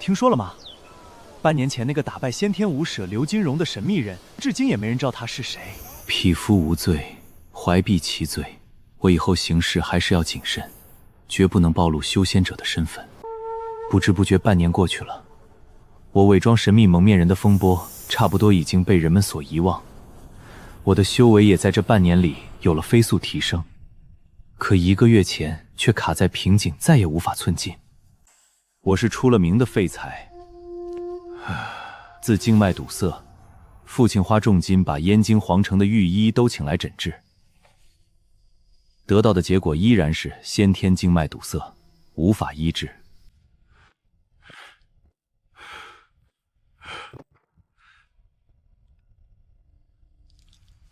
听说了吗？半年前那个打败先天武者刘金荣的神秘人，至今也没人知道他是谁。匹夫无罪，怀璧其罪。我以后行事还是要谨慎，绝不能暴露修仙者的身份。不知不觉半年过去了，我伪装神秘蒙面人的风波差不多已经被人们所遗忘，我的修为也在这半年里有了飞速提升。可1个月前却卡在瓶颈，再也无法寸进。我是出了名的废材，自经脉堵塞，父亲花重金把燕京皇城的御医都请来诊治，得到的结果依然是先天经脉堵塞，无法医治。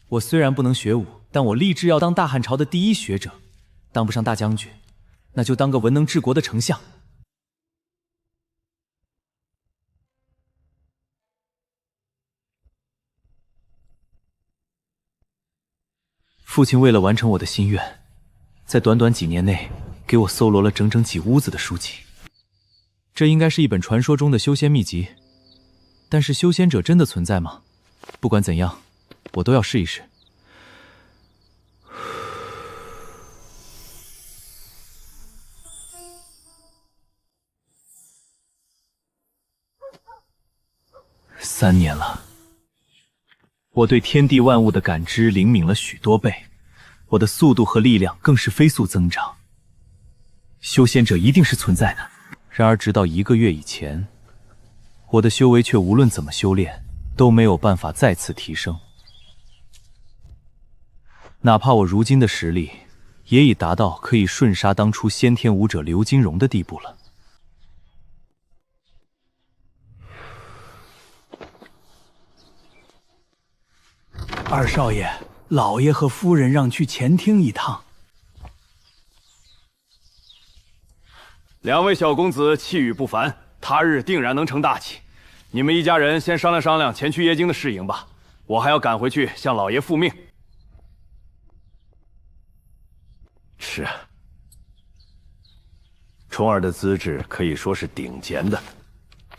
我虽然不能学武，但我立志要当大汉朝的第一学者。当不上大将军，那就当个文能治国的丞相。父亲为了完成我的心愿，在短短几年内给我搜罗了整整几屋子的书籍。这应该是一本传说中的修仙秘籍，但是修仙者真的存在吗？不管怎样，我都要试一试。3年了，我对天地万物的感知灵敏了许多倍，我的速度和力量更是飞速增长。修仙者一定是存在的。然而直到1个月以前，我的修为却无论怎么修炼都没有办法再次提升。哪怕我如今的实力也已达到可以瞬杀当初先天武者刘金荣的地步了。二少爷，老爷和夫人让去前厅一趟。2位小公子气宇不凡，他日定然能成大器。你们一家人先商量商量前去耶京的事营吧，我还要赶回去向老爷复命。是啊，冲儿的资质可以说是顶尖的，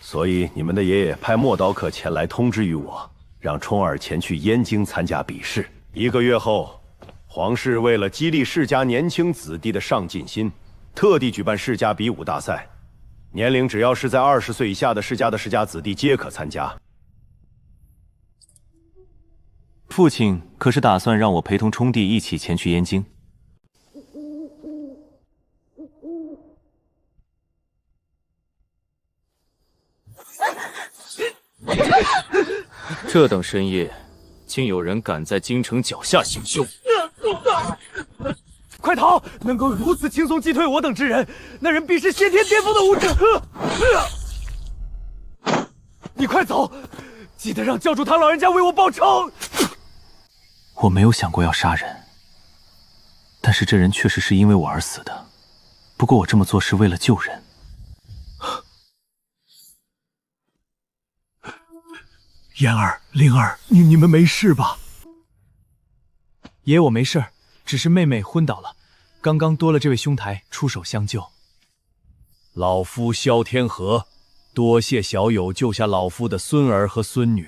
所以你们的爷爷派莫刀客前来通知于我，让冲儿前去燕京参加比试。1个月后，皇室为了激励世家年轻子弟的上进心，特地举办世家比武大赛，年龄只要是在20岁以下的世家子弟皆可参加。父亲可是打算让我陪同冲弟一起前去燕京？这等深夜，竟有人敢在京城脚下行凶！快逃！能够如此轻松击退我等之人，那人必是先天巅峰的武者。你快走，记得让教主唐老人家为我报仇。我没有想过要杀人，但是这人确实是因为我而死的。不过我这么做是为了救人。妍儿、灵儿，你们没事吧？爷，我没事，只是妹妹昏倒了，刚刚多了这位兄台出手相救。老夫萧天河，多谢小友救下老夫的孙儿和孙女。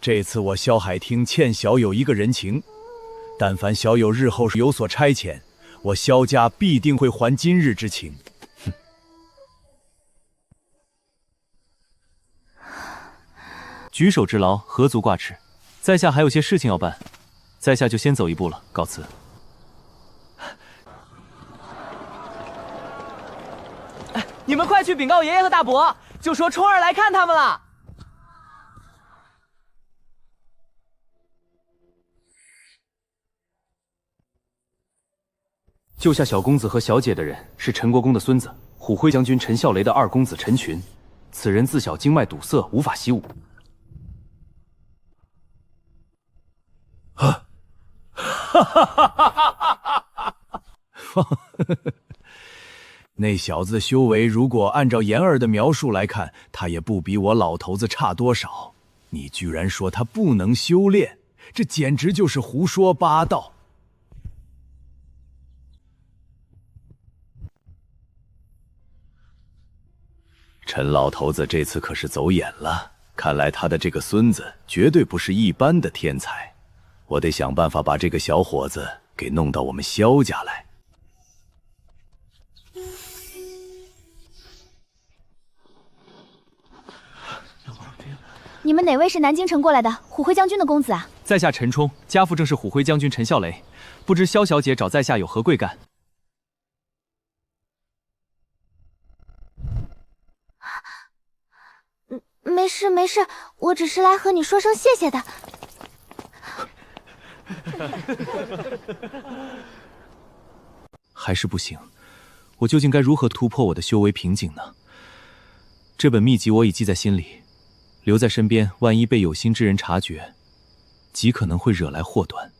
这次我萧海厅欠小友一个人情，但凡小友日后有所差遣，我萧家必定会还今日之情。举手之劳，何足挂齿。在下还有些事情要办，在下就先走一步了，告辞。你们快去禀告爷爷和大伯，就说冲儿来看他们了。救下小公子和小姐的人是陈国公的孙子，虎辉将军陈孝雷的2公子陈群。此人自小经脉堵塞，无法习武。那小子的修为，如果按照妍儿的描述来看，他也不比我老头子差多少。你居然说他不能修炼，这简直就是胡说八道！陈老头子这次可是走眼了，看来他的这个孙子绝对不是一般的天才。我得想办法把这个小伙子给弄到我们萧家来。你们哪位是南京城过来的虎辉将军的公子啊？在下陈冲，家父正是虎辉将军陈孝雷，不知萧小姐找在下有何贵干？没事没事，我只是来和你说声谢谢的。还是不行，我究竟该如何突破我的修为瓶颈呢？这本秘籍我已记在心里，留在身边，万一被有心之人察觉，极可能会惹来祸端。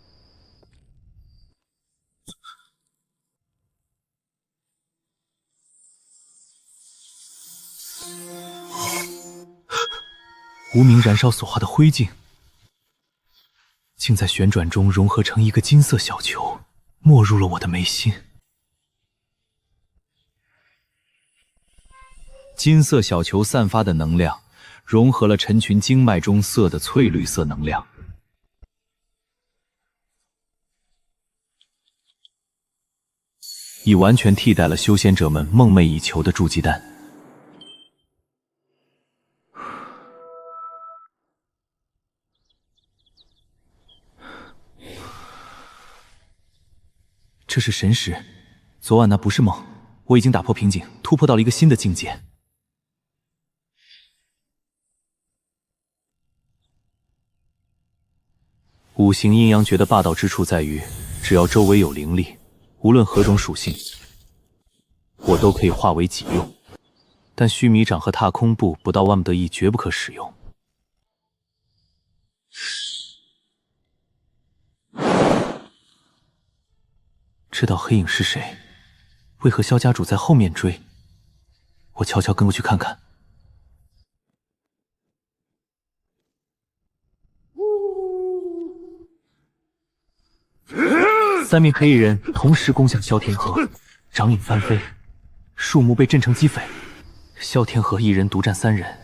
无名燃烧所化的灰烬，竟在旋转中融合成一个金色小球，没入了我的眉心。金色小球散发的能量，融合了陈群经脉中色的翠绿色能量，已完全替代了修仙者们梦寐以求的筑基丹。这是神识，昨晚那不是梦，我已经打破瓶颈，突破到了一个新的境界。五行阴阳诀的霸道之处在于，只要周围有灵力，无论何种属性，我都可以化为己用。但须弥掌和踏空步不到万不得已绝不可使用。这道黑影是谁？为何萧家主在后面追？我悄悄跟过去看看。三名黑衣人同时攻向萧天河，掌影翻飞，树木被震成齑粉。萧天河一人独占3人，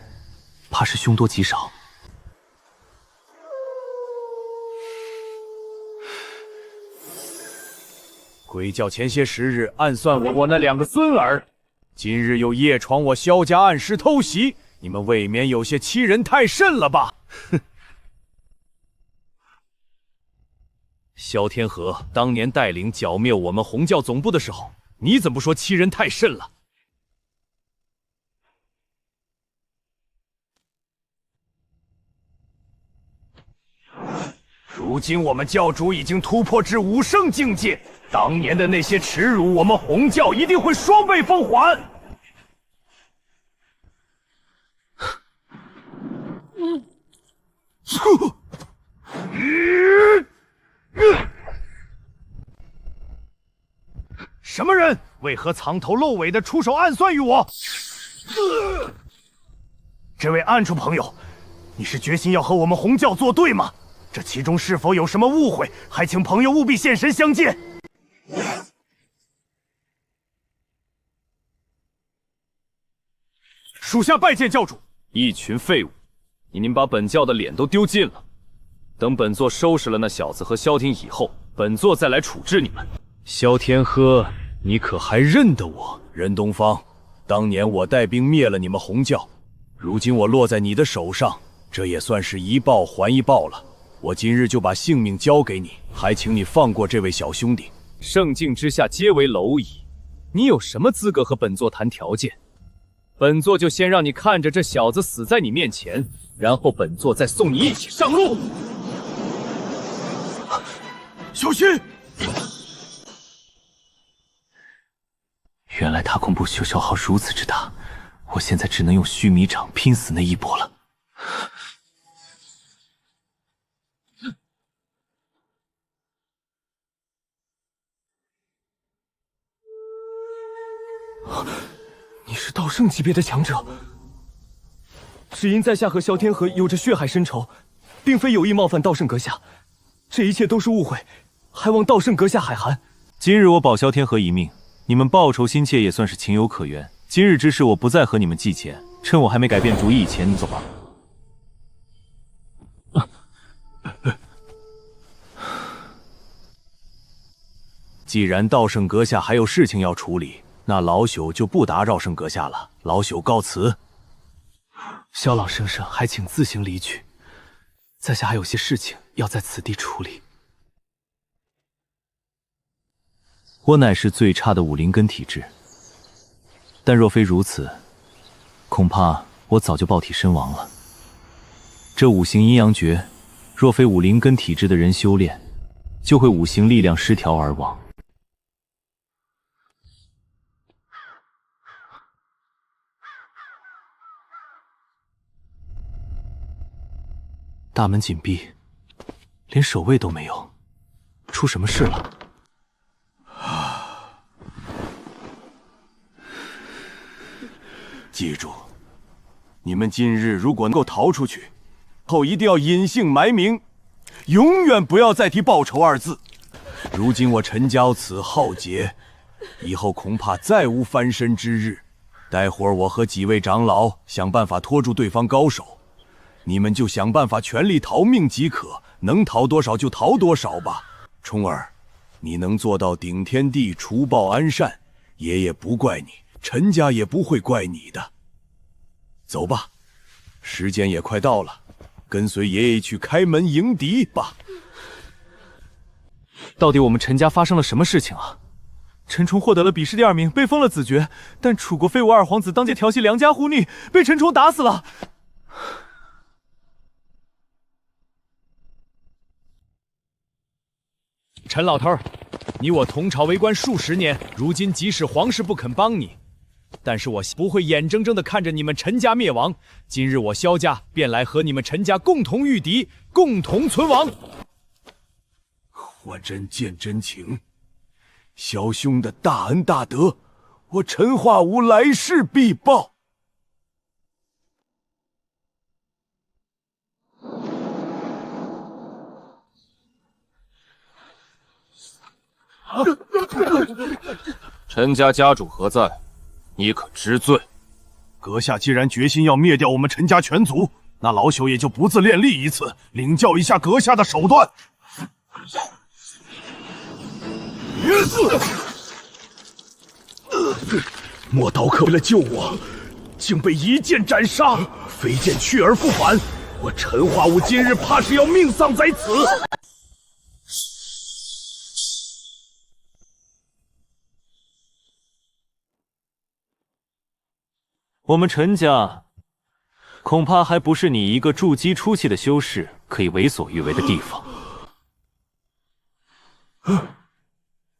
怕是凶多吉少。鬼叫前些时日暗算我那2个孙儿，今日又夜闯我萧家暗室偷袭，你们未免有些欺人太甚了吧？哼！萧天河当年带领剿灭我们红教总部的时候，你怎么不说欺人太甚了？如今我们教主已经突破至5圣境界，当年的那些耻辱，我们红教一定会双倍奉还。什么人？为何藏头露尾的出手暗算于我？这位暗处朋友，你是决心要和我们红教作对吗？这其中是否有什么误会？还请朋友务必现身相见。属下拜见教主。一群废物，你们把本教的脸都丢尽了。等本座收拾了那小子和萧庭以后，本座再来处置你们。萧天呵，你可还认得我？任东方，当年我带兵灭了你们红教，如今我落在你的手上，这也算是一报还一报了。我今日就把性命交给你，还请你放过这位小兄弟。圣境之下皆为蝼蚁，你有什么资格和本座谈条件？本座就先让你看着这小子死在你面前，然后本座再送你一起上路。小心！原来踏空步修消耗如此之大，我现在只能用须弥掌拼死那一搏了。你是道圣级别的强者，只因在下和萧天河有着血海深仇，并非有意冒犯道圣阁下，这一切都是误会，还望道圣阁下海涵。今日我保萧天河一命，你们报仇心切也算是情有可原。今日之事我不再和你们计钱，趁我还没改变主意以前，你走吧。既然道圣阁下还有事情要处理，那老朽就不打扰圣阁下了。老朽告辞。萧老先生，还请自行离去，在下还有些事情要在此地处理。我乃是最差的武灵根体质，但若非如此，恐怕我早就爆体身亡了。这五行阴阳诀，若非武灵根体质的人修炼，就会五行力量失调而亡。大门紧闭，连守卫都没有，出什么事了？记住，你们今日如果能够逃出去，后一定要隐姓埋名，永远不要再提报仇二字。如今我陈家此浩劫，以后恐怕再无翻身之日。待会儿我和几位长老想办法拖住对方高手，你们就想办法全力逃命即可，能逃多少就逃多少吧。冲儿，你能做到顶天地除暴安善，爷爷不怪你，陈家也不会怪你的。走吧，时间也快到了，跟随爷爷去开门迎敌吧。到底我们陈家发生了什么事情啊？陈冲获得了比试第2名，被封了子爵，但楚国废物二皇子当街调戏良家妇女，被陈冲打死了。陈老头儿，你我同朝为官数十年，如今即使皇室不肯帮你，但是我不会眼睁睁地看着你们陈家灭亡。今日我萧家便来和你们陈家共同御敌，共同存亡。我真见真情，萧兄的大恩大德，我陈化无来世必报。陈家家主何在？你可知罪？阁下既然决心要灭掉我们陈家全族，那老朽也就不自量力一次，领教一下阁下的手段。莫刀客为了救我，竟被一剑斩杀，飞剑去而复返。我陈化武今日怕是要命丧在此。我们陈家恐怕还不是你一个筑基初期的修士可以为所欲为的地方。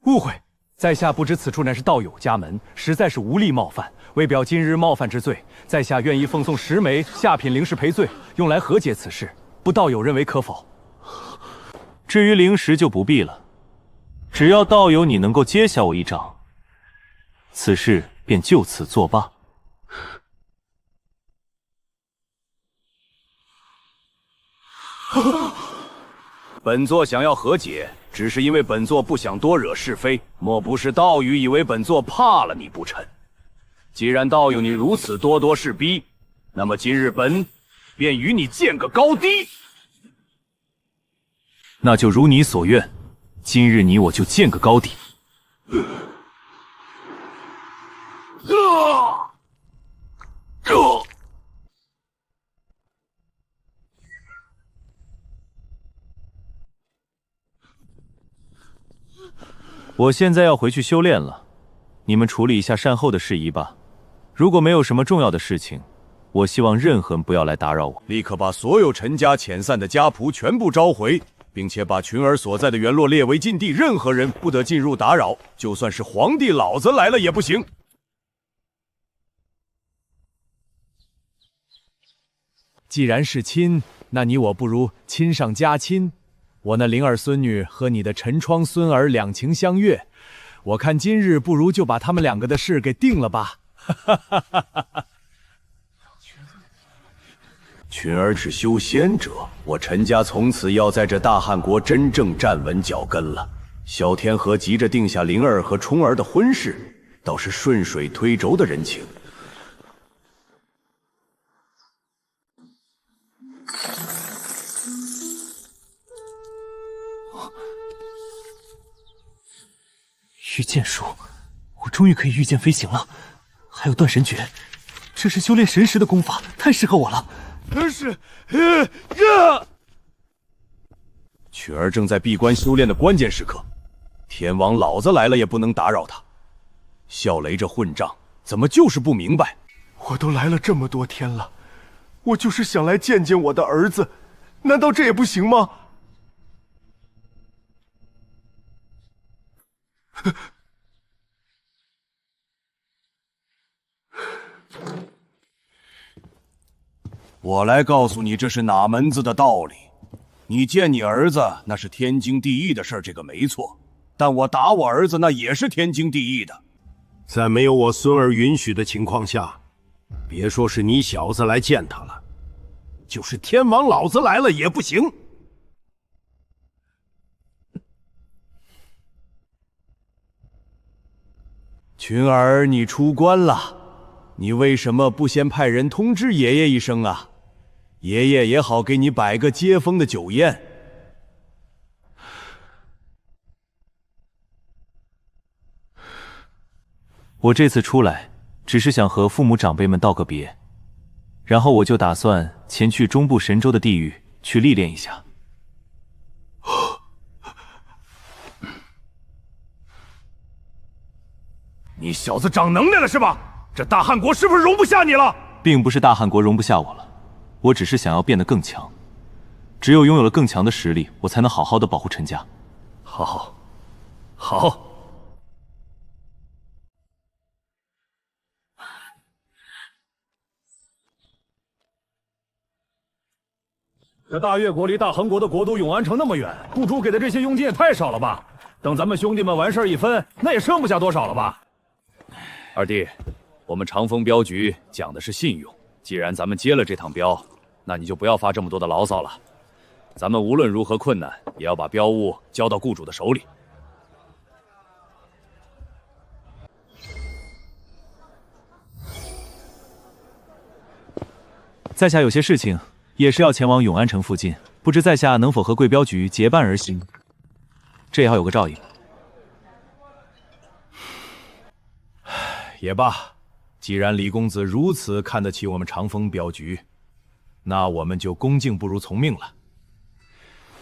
误会，在下不知此处乃是道友家门，实在是无力冒犯。为表今日冒犯之罪，在下愿意奉送10枚下品灵石赔罪，用来和解此事。不道友认为可否？至于灵石就不必了，只要道友你能够接下我一掌，此事便就此作罢。本座想要和解，只是因为本座不想多惹是非。莫不是道友以为本座怕了你不成？既然道友你如此咄咄势逼，那么今日本便与你见个高低。那就如你所愿，今日你我就见个高低。我现在要回去修炼了，你们处理一下善后的事宜吧。如果没有什么重要的事情，我希望任何人不要来打扰我。立刻把所有陈家遣散的家仆全部召回，并且把群儿所在的院落列为禁地，任何人不得进入打扰，就算是皇帝老子来了也不行。既然是亲，那你我不如亲上加亲。我那灵儿孙女和你的陈窗孙儿两情相悦，我看今日不如就把他们2个的事给定了吧。群儿是修仙者，我陈家从此要在这大汉国真正站稳脚跟了。萧天河急着定下灵儿和冲儿的婚事，倒是顺水推舟的人情。御剑术，我终于可以御剑飞行了。还有断神诀，这是修炼神识的功法，太适合我了。曲儿正在闭关修炼的关键时刻，天王老子来了也不能打扰他。笑雷这混账，怎么就是不明白？我都来了这么多天了，我就是想来见见我的儿子，难道这也不行吗？我来告诉你，这是哪门子的道理？你见你儿子那是天经地义的事儿，这个没错。但我打我儿子那也是天经地义的。在没有我孙儿允许的情况下，别说是你小子来见他了，就是天王老子来了也不行。群儿，你出关了，你为什么不先派人通知爷爷一声啊？爷爷也好给你摆个接风的酒宴。我这次出来，只是想和父母长辈们道个别，然后我就打算前去中部神州的地狱去历练一下。你小子长能耐了是吧？这大汉国是不是容不下你了？并不是大汉国容不下我了，我只是想要变得更强。只有拥有了更强的实力，我才能好好的保护陈家。好。这大越国离大恒国的国都永安城那么远，雇主给的这些佣金也太少了吧？等咱们兄弟们完事儿一分，那也剩不下多少了吧？二弟，我们长风镖局讲的是信用，既然咱们接了这趟镖，那你就不要发这么多的牢骚了。咱们无论如何困难，也要把镖物交到雇主的手里。在下有些事情，也是要前往永安城附近，不知在下能否和贵镖局结伴而行？这也好有个照应。也罢，既然李公子如此看得起我们长风镖局，那我们就恭敬不如从命了。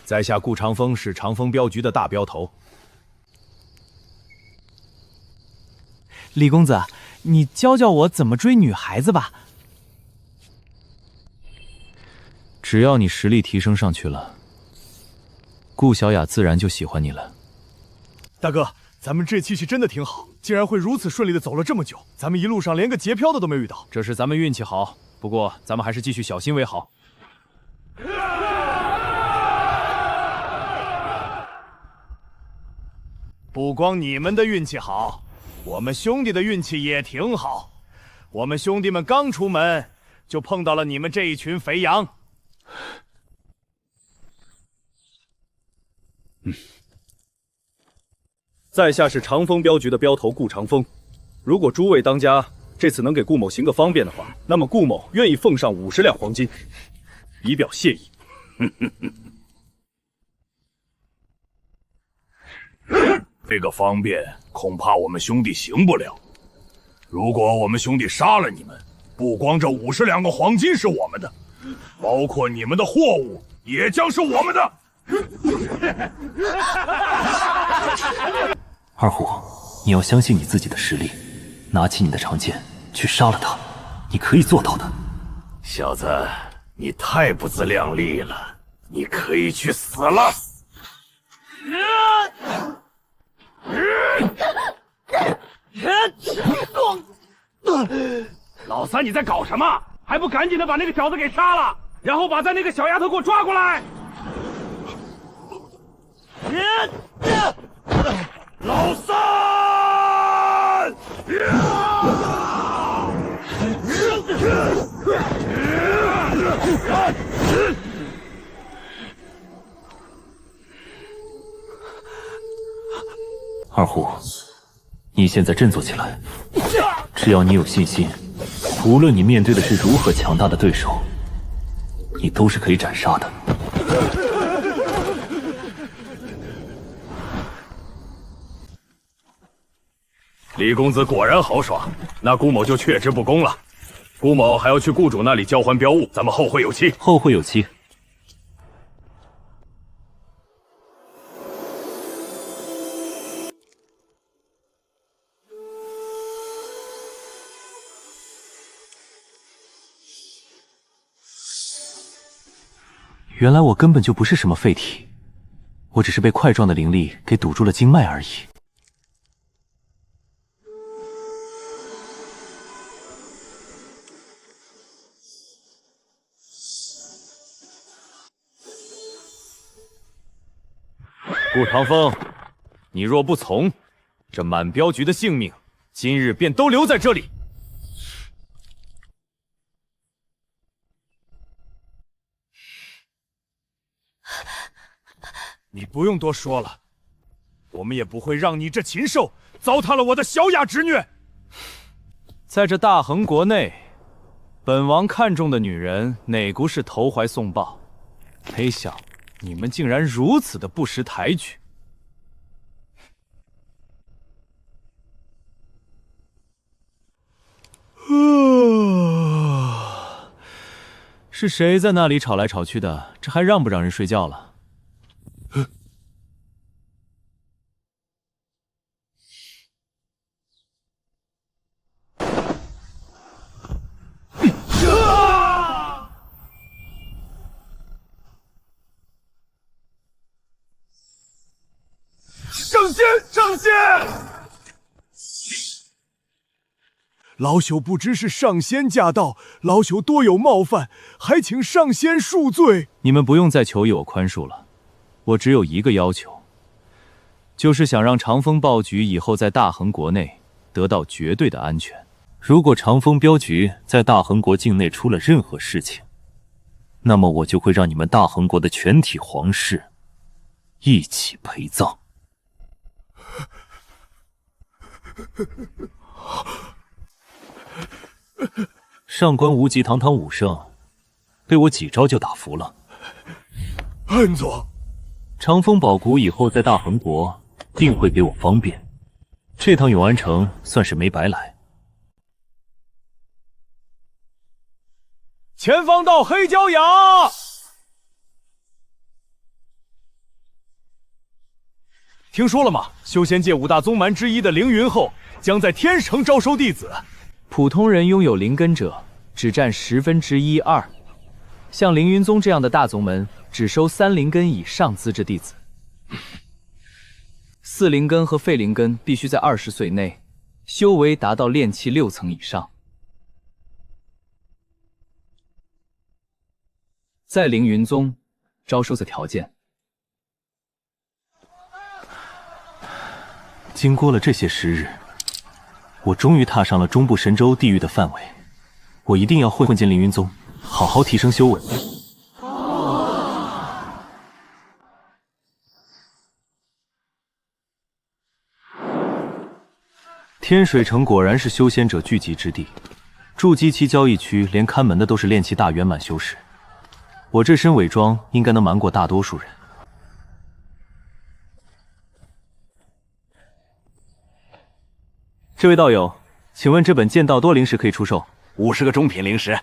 在下顾长风是长风镖局的大镖头。李公子，你教教我怎么追女孩子吧。只要你实力提升上去了，顾小雅自然就喜欢你了。大哥，咱们这期是真的挺好，竟然会如此顺利的走了这么久，咱们一路上连个劫镖的都没遇到。这是咱们运气好，不过咱们还是继续小心为好。不光你们的运气好，我们兄弟的运气也挺好。我们兄弟们刚出门，就碰到了你们这一群肥羊。在下是长风镖局的镖头顾长风，如果诸位当家这次能给顾某行个方便的话，那么顾某愿意奉上50两黄金，以表谢意。这个方便恐怕我们兄弟行不了。如果我们兄弟杀了你们，不光这50两个黄金是我们的，包括你们的货物也将是我们的。二虎，你要相信你自己的实力，拿起你的长剑去杀了他，你可以做到的。小子，你太不自量力了，你可以去死了。老三，你在搞什么？还不赶紧的把那个小子给杀了，然后把咱那个小丫头给我抓过来！老三！二虎，你现在振作起来，只要你有信心，无论你面对的是如何强大的对手，你都是可以斩杀的。李公子果然豪爽，那顾某就却之不恭了。顾某还要去顾主那里交还镖物，咱们后会有期。后会有期。原来我根本就不是什么废体，我只是被块状的灵力给堵住了经脉而已。顾长风，你若不从，这满镖局的性命今日便都留在这里。你不用多说了，我们也不会让你这禽兽糟蹋了我的小雅之虐。在这大恒国内，本王看中的女人哪股是投怀送抱？没想你们竟然如此的不识抬举。是谁在那里吵来吵去的？这还让不让人睡觉了？上仙，上仙！老朽不知是上仙驾到，老朽多有冒犯，还请上仙恕罪。你们不用再求以我宽恕了，我只有一个要求，就是想让长风镖局以后在大恒国内得到绝对的安全。如果长风镖局在大恒国境内出了任何事情，那么我就会让你们大恒国的全体皇室一起陪葬。上官无极堂堂武圣，被我几招就打服了。暗佐，长风宝谷以后在大恒国定会给我方便，这趟永安城算是没白来。前方到黑焦崖！听说了吗？修仙界5大宗门之一的凌云后将在天石城招收弟子。普通人拥有灵根者只占1/10-2，像凌云宗这样的大宗门只收3灵根以上资质弟子。4灵根和废灵根必须在20岁内修为达到炼气6层以上。在凌云宗招收的条件。经过了这些时日，我终于踏上了中部神州地域的范围。我一定要混进凌云宗，好好提升修为。天水城果然是修仙者聚集之地，筑基期交易区连看门的都是炼气大圆满修士。我这身伪装应该能瞒过大多数人。这位道友，请问这本剑道多灵石可以出售？50个中品灵石。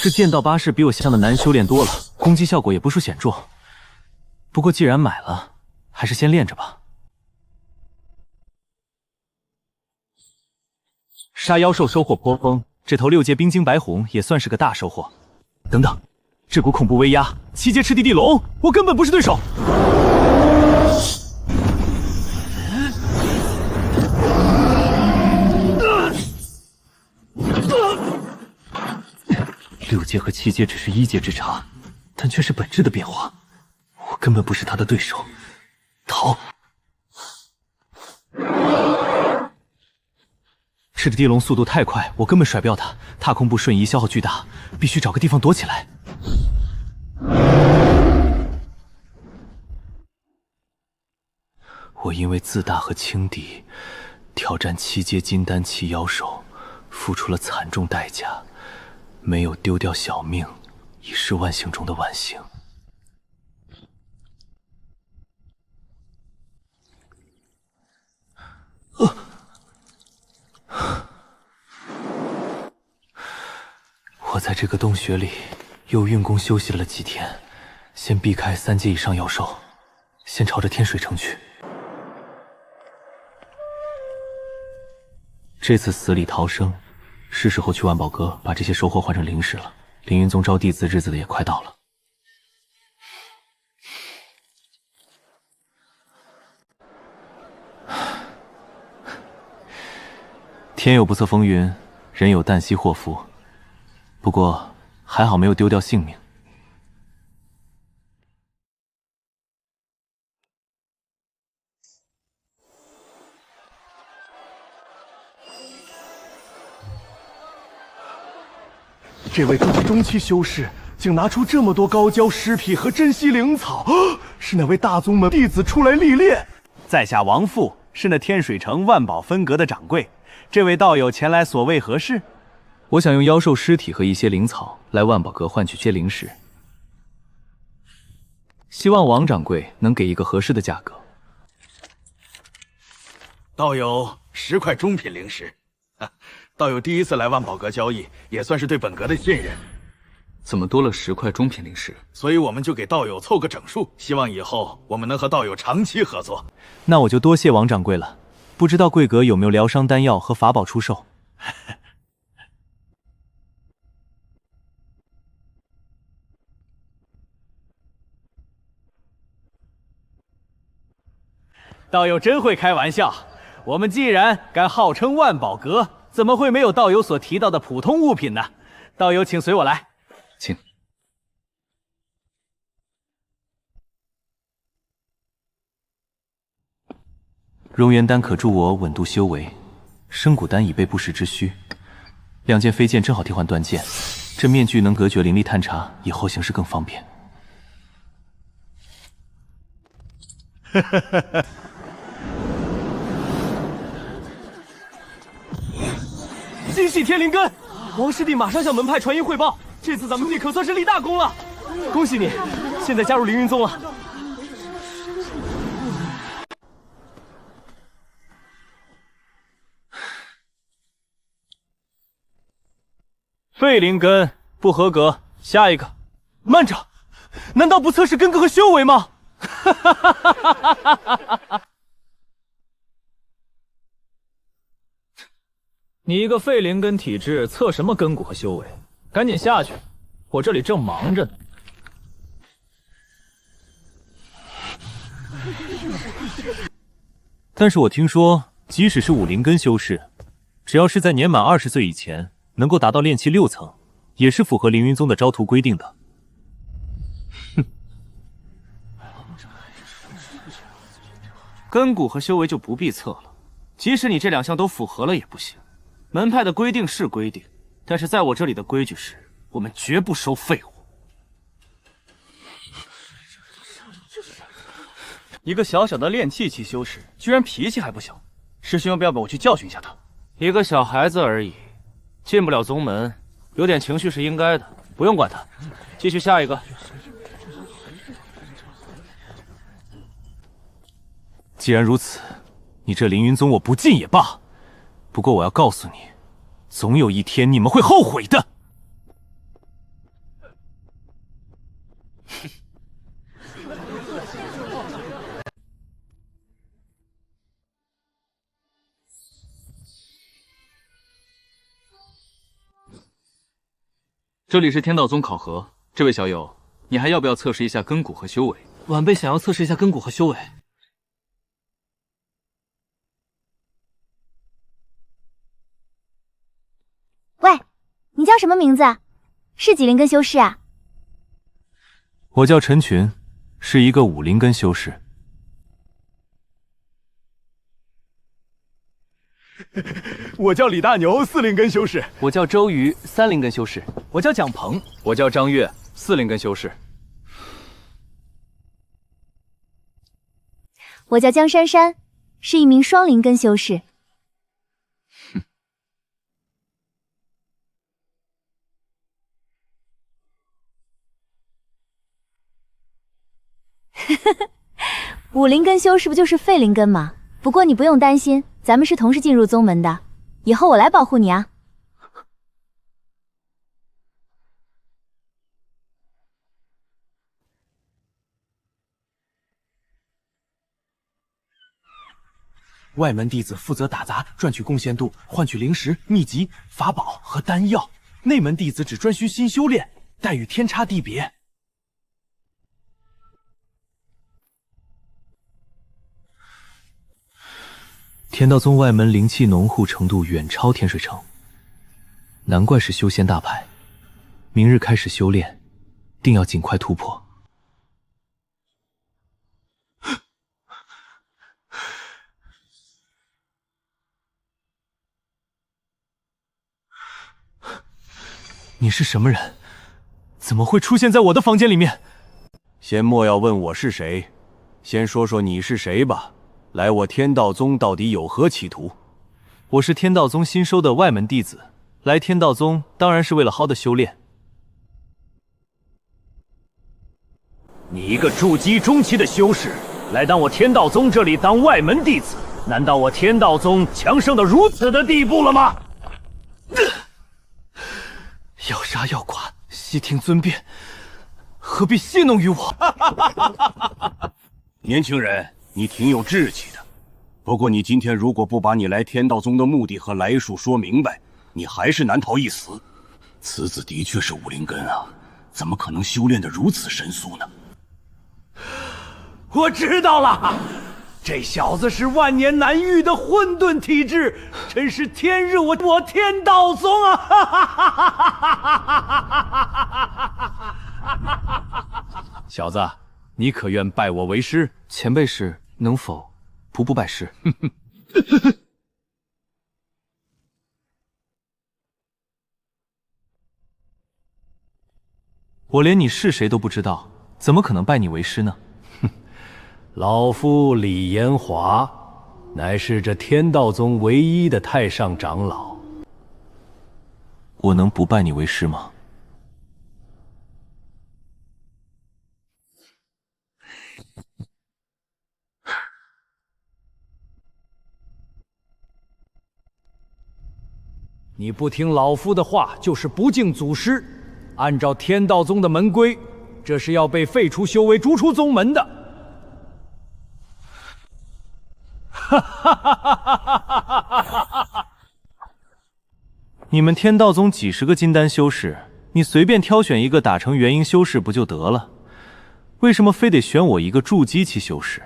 这剑道巴士比我想象的难修炼多了，攻击效果也不输显著。不过既然买了，还是先练着吧。杀妖兽收获颇丰，这头6阶冰晶白虹也算是个大收获。等等，这股恐怖威压，7阶赤地地龙，我根本不是对手。6阶和7阶只是1阶之差，但却是本质的变化。我根本不是他的对手。逃！赤地地龙速度太快，我根本甩不掉他。踏空步瞬移消耗巨大，必须找个地方躲起来。我因为自大和轻敌，挑战7阶金丹期妖兽，付出了惨重代价，没有丢掉小命，已是万幸中的万幸。我在这个洞穴里又运功休息了几天，先避开3阶以上妖兽，先朝着天水城去。这次死里逃生，是时候去万宝阁把这些收获换成灵石了。凌云宗招弟子日子的也快到了。天有不测风云，人有旦夕祸福。不过还好没有丢掉性命。这位中期修士竟拿出这么多高跷尸皮和珍稀灵草，是哪位大宗门弟子出来历练？在下王父，是那天水城万宝分阁的掌柜。这位道友前来所谓何事？我想用妖兽尸体和一些灵草来万宝阁换取些灵石，希望王掌柜能给一个合适的价格。道友10块中品灵石，道友第一次来万宝阁交易，也算是对本阁的信任。怎么多了10块中品灵石？所以我们就给道友凑个整数，希望以后我们能和道友长期合作。那我就多谢王掌柜了。不知道贵阁有没有疗伤丹药和法宝出售？道友真会开玩笑。我们既然敢号称万宝阁，怎么会没有道友所提到的普通物品呢？道友请随我来。请。熔元丹可助我稳度修为，生骨丹以备不时之需。2件飞剑正好替换断剑，这面具能隔绝灵力探查，以后行事更方便。金系天灵根，王师弟马上向门派传音汇报，这次咱们弟可算是立大功了。恭喜你，现在加入凌云宗了。废灵根不合格，下一个。慢着，难道不测试根格和修为吗？你一个废灵根体质，测什么根骨和修为？赶紧下去，我这里正忙着呢。但是我听说，即使是武灵根修士，只要是在年满20岁以前，能够达到炼气6层，也是符合凌云宗的招徒规定的。哼，根骨和修为就不必测了，即使你这2项都符合了也不行。门派的规定是规定，但是在我这里的规矩是，我们绝不收废物。一个小小的炼气期修士，居然脾气还不小，师兄要不要我去教训一下他？一个小孩子而已，进不了宗门，有点情绪是应该的，不用管他。继续下一个。既然如此，你这凌云宗我不进也罢。不过我要告诉你，总有一天你们会后悔的。这里是天道宗考核，这位小友，你还要不要测试一下根骨和修为？晚辈想要测试一下根骨和修为。喂，你叫什么名字？是几灵根修士啊？我叫陈群，是一个5灵根修士。我叫李大牛，4灵根修士。我叫周瑜，3灵根修士。我叫蒋鹏，我叫张月，4灵根修士。我叫江珊珊，是一名双灵根修士。武灵根修士不就是废灵根吗？不过你不用担心，咱们是同时进入宗门的，以后我来保护你啊。外门弟子负责打杂，赚取贡献度，换取灵石、秘籍、法宝和丹药；内门弟子只专需心修炼，待遇天差地别。天道宗外门灵气浓厚程度远超天水城，难怪是修仙大派。明日开始修炼，定要尽快突破。你是什么人？怎么会出现在我的房间里面？先莫要问我是谁，先说说你是谁吧。来我天道宗到底有何企图？我是天道宗新收的外门弟子，来天道宗当然是为了好的修炼。你一个筑基中期的修士，来当我天道宗这里当外门弟子，难道我天道宗强盛到如此的地步了吗？要杀要剐，悉听尊便，何必戏弄于我？年轻人，你挺有志气的。不过你今天如果不把你来天道宗的目的和来数说明白，你还是难逃一死。此子的确是武灵根啊，怎么可能修炼得如此神速呢？我知道了，这小子是万年难遇的混沌体质，真是天日我天道宗啊！小子，你可愿拜我为师？前辈是能否不拜师？我连你是谁都不知道，怎么可能拜你为师呢？老夫李延华，乃是这天道宗唯一的太上长老。我能不拜你为师吗？你不听老夫的话，就是不敬祖师。按照天道宗的门规，这是要被废除修为，逐出宗门的。你们天道宗几十个金丹修士，你随便挑选一个打成元婴修士不就得了？为什么非得选我一个筑基期修士？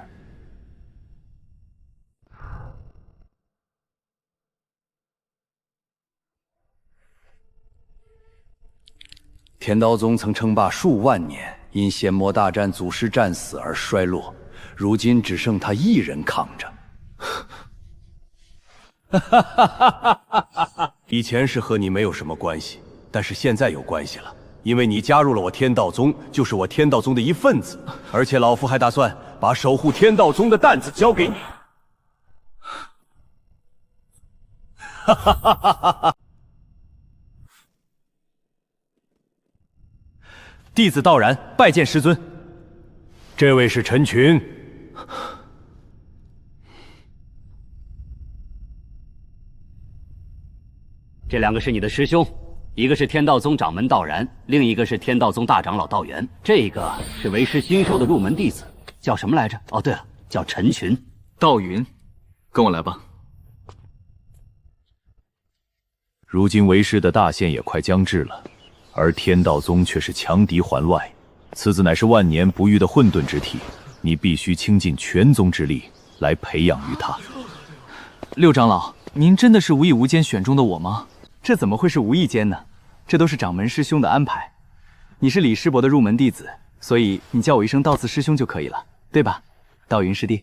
天道宗曾称霸数万年，因仙魔大战祖师战死而衰落，如今只剩他一人扛着。以前是和你没有什么关系，但是现在有关系了，因为你加入了我天道宗，就是我天道宗的一份子，而且老夫还打算把守护天道宗的担子交给你。弟子道然，拜见师尊。这位是陈群。这两个是你的师兄，一个是天道宗掌门道然，另一个是天道宗大长老道元。这个是为师新收的入门弟子，叫什么来着？哦，对了，叫陈群。道云，跟我来吧。如今为师的大限也快将至了，而天道宗却是强敌环外，此子乃是万年不遇的混沌之体，你必须倾尽全宗之力来培养于他。六长老，您真的是无意无间选中的我吗？这怎么会是无意间呢？这都是掌门师兄的安排。你是李师伯的入门弟子，所以你叫我一声道次师兄就可以了，对吧？道云师弟。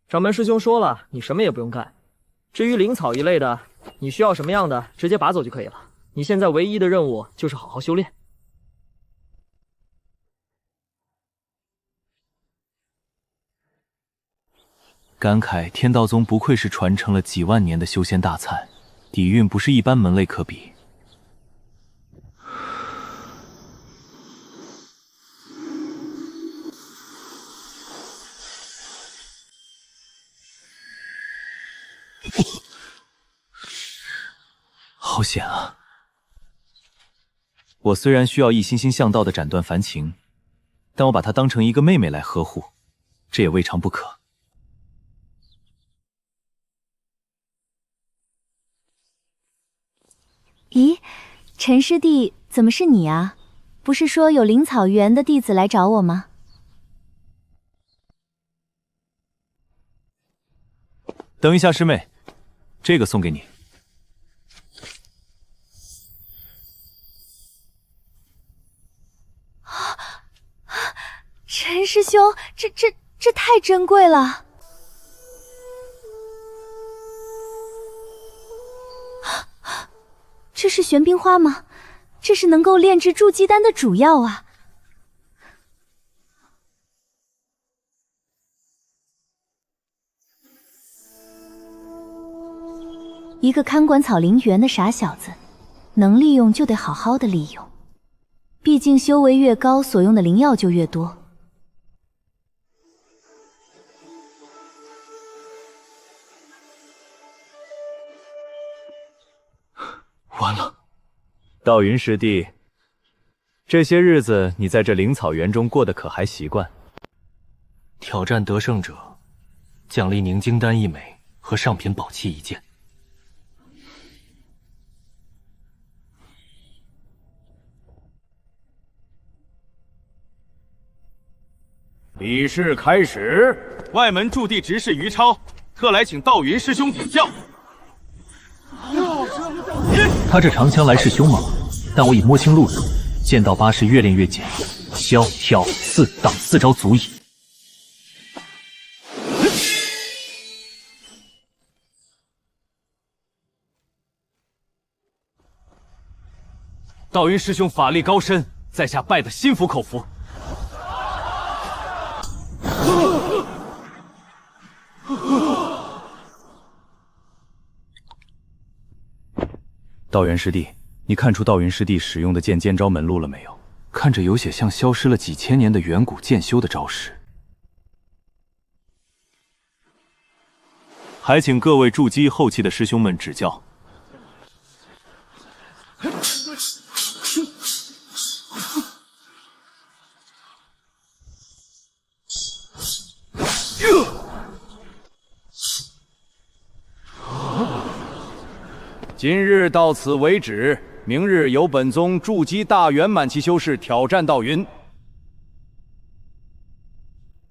掌门师兄说了，你什么也不用干。至于灵草一类的，你需要什么样的，直接拔走就可以了。你现在唯一的任务就是好好修炼。感慨天道宗不愧是传承了几万年的修仙大菜，底蕴不是一般门类可比。好险啊！我虽然需要一心心向道的斩断凡情，但我把她当成一个妹妹来呵护，这也未尝不可。咦，陈师弟，怎么是你啊？不是说有灵草园的弟子来找我吗？等一下，师妹，这个送给你。陈师兄，这太珍贵了。这是玄冰花吗？这是能够炼制筑基丹的主药啊！一个看管草灵园的傻小子，能利用就得好好的利用，毕竟修为越高，所用的灵药就越多。完了，道云师弟，这些日子你在这灵草园中过得可还习惯？挑战得胜者，奖励凝晶丹1枚和上品宝器1件。比试开始，外门驻地执事于超，特来请道云师兄指教。他这长枪来势凶猛，但我已摸清路数，剑道8式越练越简，削挑刺挡4招足矣。道云师兄法力高深，在下拜得心服口服。道元师弟，你看出道云师弟使用的剑尖招门路了没有？看着有些像消失了几千年的远古剑修的招式。还请各位筑基后期的师兄们指教。今日到此为止，明日由本宗筑基大圆满期修士挑战道云。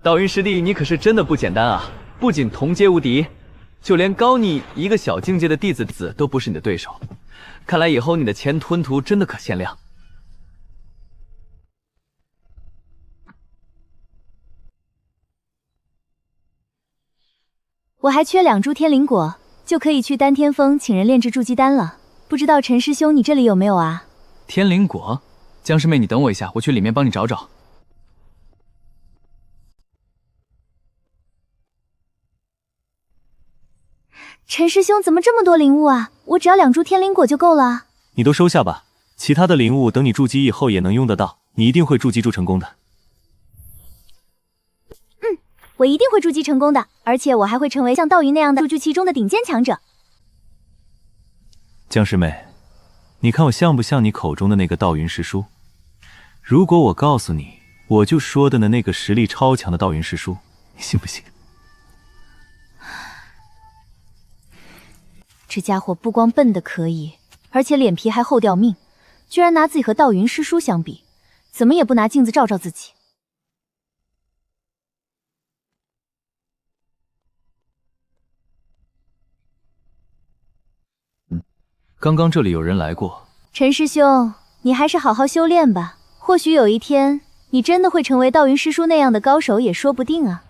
道云师弟，你可是真的不简单啊！不仅同阶无敌，就连高你一个小境界的弟子都不是你的对手。看来以后你的前途真的可限量。我还缺2株天灵果，就可以去丹天峰请人炼制筑基丹了。不知道陈师兄你这里有没有啊？天灵果，江师妹，你等我一下，我去里面帮你找找。陈师兄怎么这么多灵物啊？我只要2株天灵果就够了。你都收下吧，其他的灵物等你筑基以后也能用得到，你一定会筑基筑成功的。我一定会筑基成功的，而且我还会成为像道云那样的筑基期中的顶尖强者。江师妹，你看我像不像你口中的那个道云师叔？如果我告诉你，我就说的那个实力超强的道云师叔，你信不信？这家伙不光笨的可以，而且脸皮还厚掉命，居然拿自己和道云师叔相比，怎么也不拿镜子照照自己。刚刚这里有人来过。陈师兄，你还是好好修炼吧，或许有一天你真的会成为道云师叔那样的高手也说不定啊。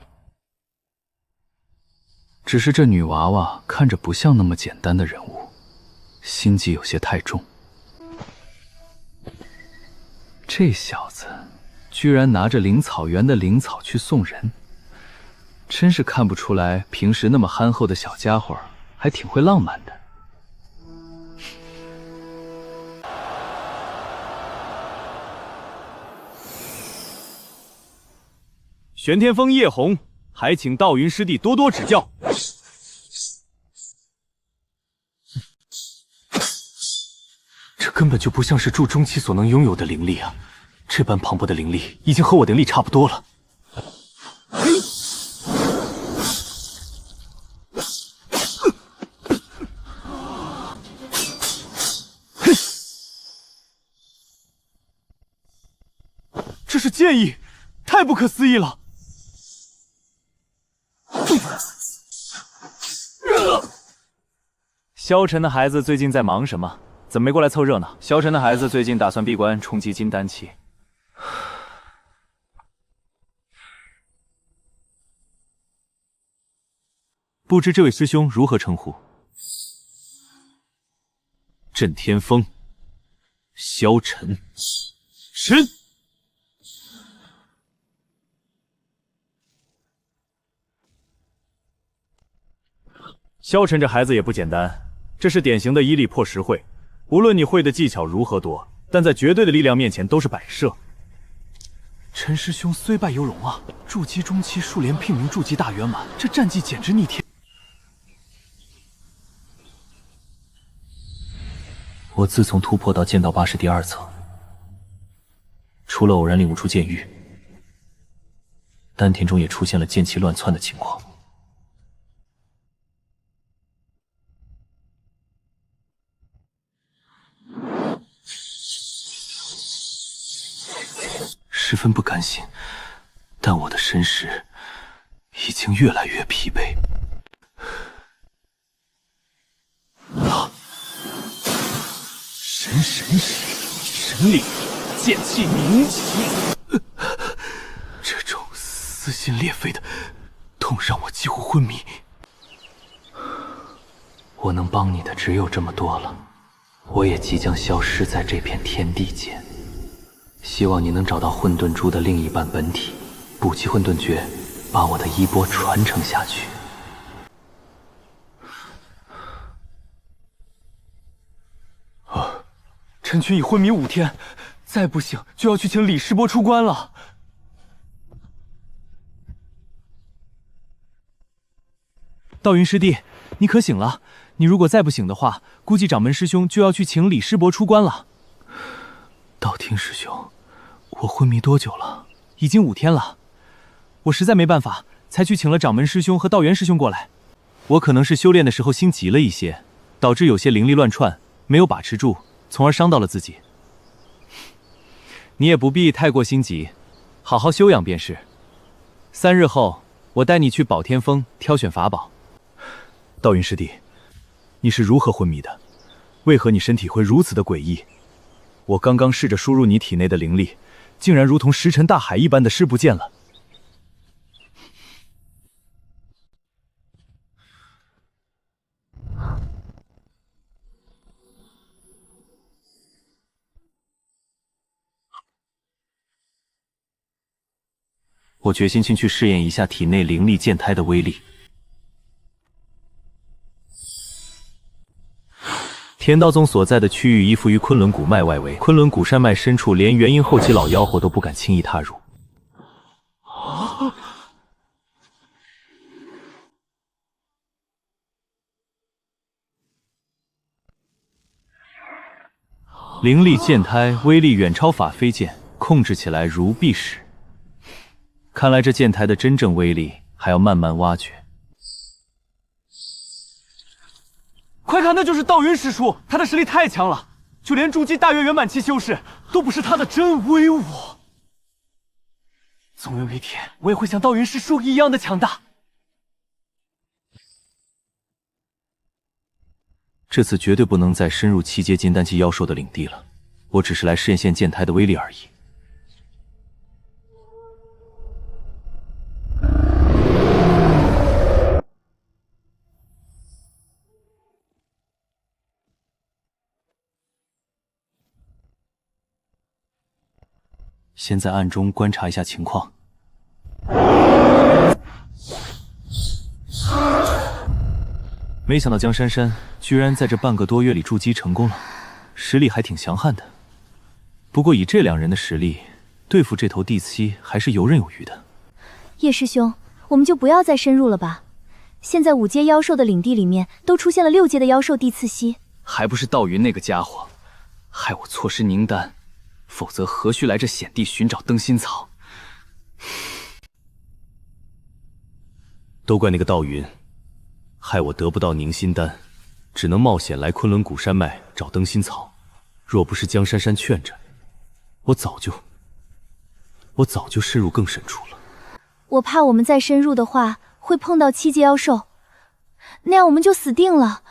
只是这女娃娃看着不像那么简单的人物，心机有些太重。这小子居然拿着灵草园的灵草去送人，真是看不出来平时那么憨厚的小家伙还挺会浪漫的。玄天峰叶红，还请道云师弟多多指教。根本就不像是筑中期所能拥有的灵力啊！这般磅礴的灵力，已经和我的灵力差不多了。这是剑意，太不可思议了！萧晨的孩子最近在忙什么？怎么没过来凑热闹？萧晨的孩子最近打算闭关冲击金丹期。不知这位师兄如何称呼？震天风，萧晨，神。萧晨这孩子也不简单，这是典型的一力破十会。无论你会的技巧如何多，但在绝对的力量面前都是摆设。陈师兄虽败犹荣啊！筑基中期数连聘名筑基大圆满，这战绩简直逆天。我自从突破到剑道8第2层，除了偶然领悟出剑域，丹田中也出现了剑气乱窜的情况。十分不甘心，但我的身势已经越来越疲惫。神力，剑气凝结。这种撕心裂肺的痛让我几乎昏迷。我能帮你的只有这么多了，我也即将消失在这片天地间。希望你能找到混沌珠的另一半本体，补齐混沌诀，把我的衣钵传承下去。陈群已昏迷5天，再不醒就要去请李师伯出关了。道云师弟，你可醒了？你如果再不醒的话，估计掌门师兄就要去请李师伯出关了。道听师兄，我昏迷多久了？已经5天了。我实在没办法，才去请了掌门师兄和道元师兄过来。我可能是修炼的时候心急了一些，导致有些灵力乱窜，没有把持住，从而伤到了自己。你也不必太过心急，好好休养便是。3日后，我带你去宝天峰挑选法宝。道云师弟，你是如何昏迷的？为何你身体会如此的诡异？我刚刚试着输入你体内的灵力，竟然如同石沉大海一般的视不见了。我决心进去试验一下体内灵力剑胎的威力。天道宗所在的区域依附于昆仑古脉外围，昆仑古山脉深处，连元婴后期老妖火都不敢轻易踏入。灵力剑胎威力远超法飞剑，控制起来如臂使。看来这剑胎的真正威力还要慢慢挖掘。快看，那就是道云师叔，他的实力太强了，就连筑基大圆圆满期修士都不是他的真威武。总有一天，我也会像道云师叔一样的强大。这次绝对不能再深入7阶金丹期妖兽的领地了，我只是来试验剑胎的威力而已。先在暗中观察一下情况。没想到江珊珊居然在这半个多月里筑基成功了，实力还挺强悍的。不过以这2人的实力，对付这头地栖还是游刃有余的。叶师兄，我们就不要再深入了吧。现在5阶妖兽的领地里面都出现了6阶的妖兽地刺蜥，还不是道云那个家伙。害我错失凝丹，否则何须来这险地寻找灯心草？都怪那个道云，害我得不到凝心丹，只能冒险来昆仑古山脉找灯心草。若不是江珊珊劝着，我早就深入更深处了。我怕我们再深入的话，会碰到七阶妖兽，那样我们就死定了。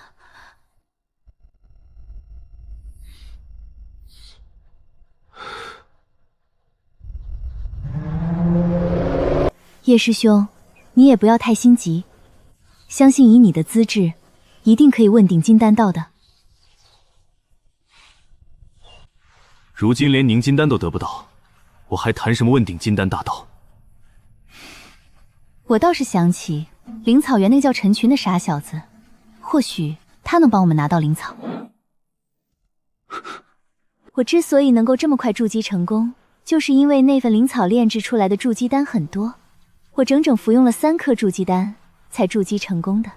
叶师兄，你也不要太心急，相信以你的资质，一定可以问鼎金丹道的。如今连凝金丹都得不到，我还谈什么问鼎金丹大道？我倒是想起灵草园那个叫陈群的傻小子，或许他能帮我们拿到灵草。我之所以能够这么快筑基成功，就是因为那份灵草炼制出来的筑基丹很多，我整整服用了3颗筑基丹才筑基成功的。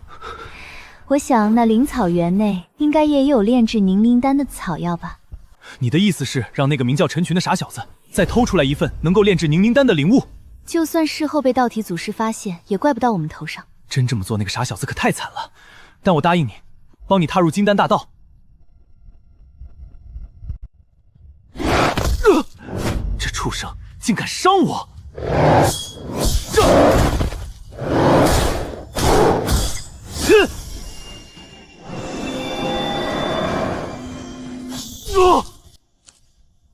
我想那灵草园内应该也有炼制凝灵丹的草药吧。你的意思是让那个名叫陈群的傻小子再偷出来一份能够炼制凝灵丹的灵物？就算事后被道体祖师发现，也怪不到我们头上。真这么做，那个傻小子可太惨了。但我答应你，帮你踏入金丹大道。这畜生竟敢伤我！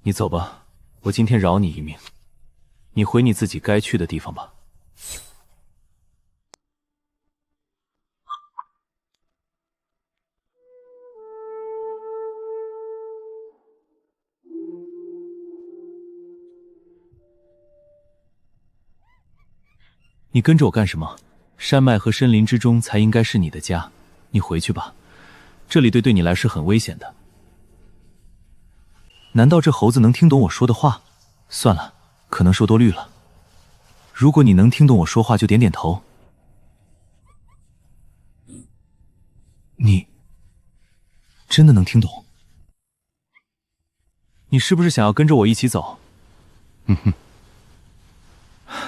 你走吧，我今天饶你一命。你回你自己该去的地方吧。你跟着我干什么？山脉和森林之中才应该是你的家，你回去吧，这里对你来是很危险的。难道这猴子能听懂我说的话？算了，可能说多虑了。如果你能听懂我说话，就点点头。你真的能听懂？你是不是想要跟着我一起走？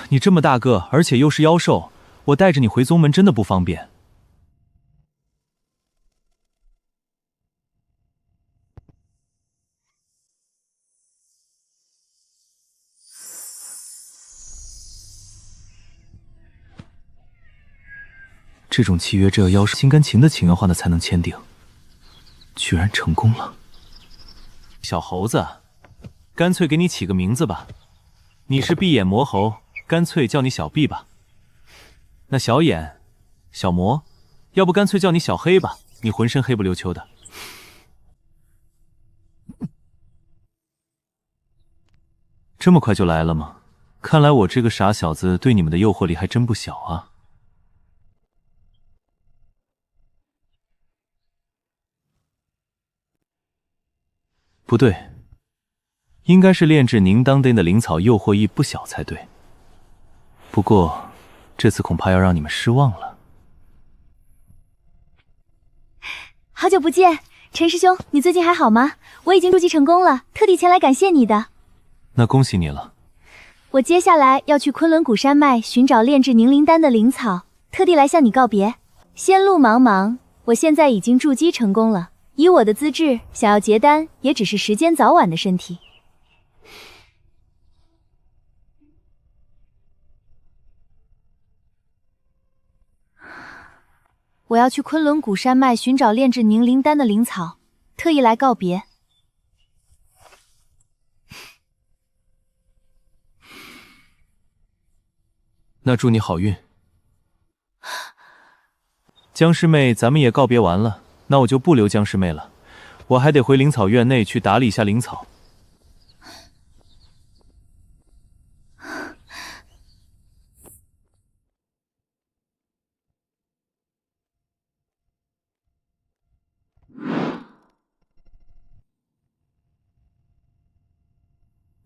你这么大个，而且又是妖兽，我带着你回宗门真的不方便。这种契约，这妖兽心甘情的情愿化的才能签订，居然成功了。小猴子，干脆给你起个名字吧，你是闭眼魔猴，干脆叫你小闭吧。那小眼、小魔，要不干脆叫你小黑吧，你浑身黑不溜秋的。这么快就来了吗？看来我这个傻小子对你们的诱惑力还真不小啊。不对，应该是炼制凝丹丹的灵草诱惑力不小才对。不过这次恐怕要让你们失望了。好久不见，陈师兄，你最近还好吗？我已经筑基成功了，特地前来感谢你的。那恭喜你了。我接下来要去昆仑古山脉寻找炼制凝灵丹的灵草，特地来向你告别。仙路茫茫，我现在已经筑基成功了。以我的资质，想要结丹也只是时间早晚的身体。我要去昆仑古山脉寻找炼制凝灵丹的灵草，特意来告别。那祝你好运。江师妹，咱们也告别完了。那我就不留江师妹了，我还得回灵草院内去打理一下灵草。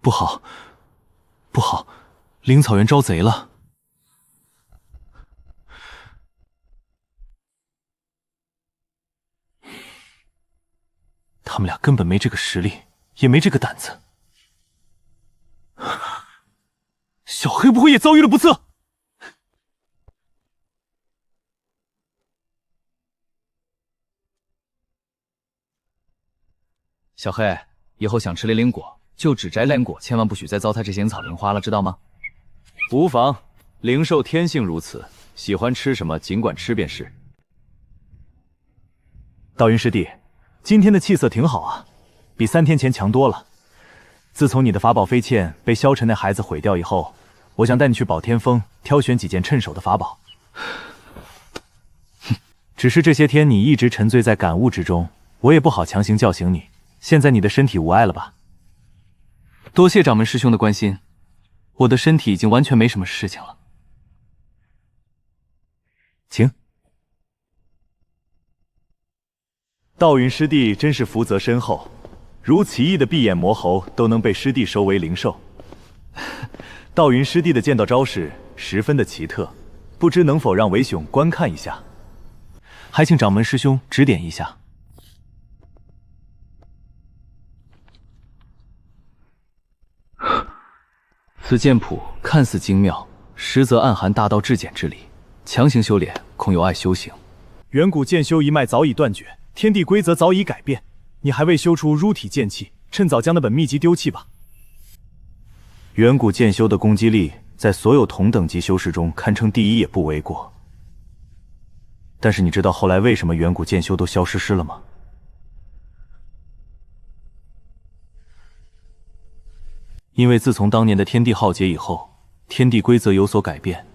不好，不好，灵草园招贼了！他们俩根本没这个实力，也没这个胆子。小黑不会也遭遇了不测？小黑，以后想吃灵灵果就只摘灵果，千万不许再糟蹋这些草灵花了，知道吗？无妨，灵兽天性如此，喜欢吃什么尽管吃便是。道云师弟，今天的气色挺好啊，比3天前强多了。自从你的法宝飞剑被萧晨那孩子毁掉以后，我想带你去宝天峰挑选几件趁手的法宝。只是这些天你一直沉醉在感悟之中，我也不好强行叫醒你。现在你的身体无碍了吧？多谢掌门师兄的关心，我的身体已经完全没什么事情了。请。道云师弟真是福泽深厚，如奇异的闭眼魔猴都能被师弟收为灵兽。道云师弟的剑道招式十分的奇特，不知能否让为兄观看一下？还请掌门师兄指点一下。此剑谱看似精妙，实则暗含大道至简之理，强行修炼恐有碍修行。远古剑修一脉早已断绝，天地规则早已改变，你还未修出入体剑气，趁早将那本秘籍丢弃吧。远古剑修的攻击力在所有同等级修士中堪称第一也不为过。但是你知道后来为什么远古剑修都消失了吗？因为自从当年的天地浩劫以后，天地规则有所改变，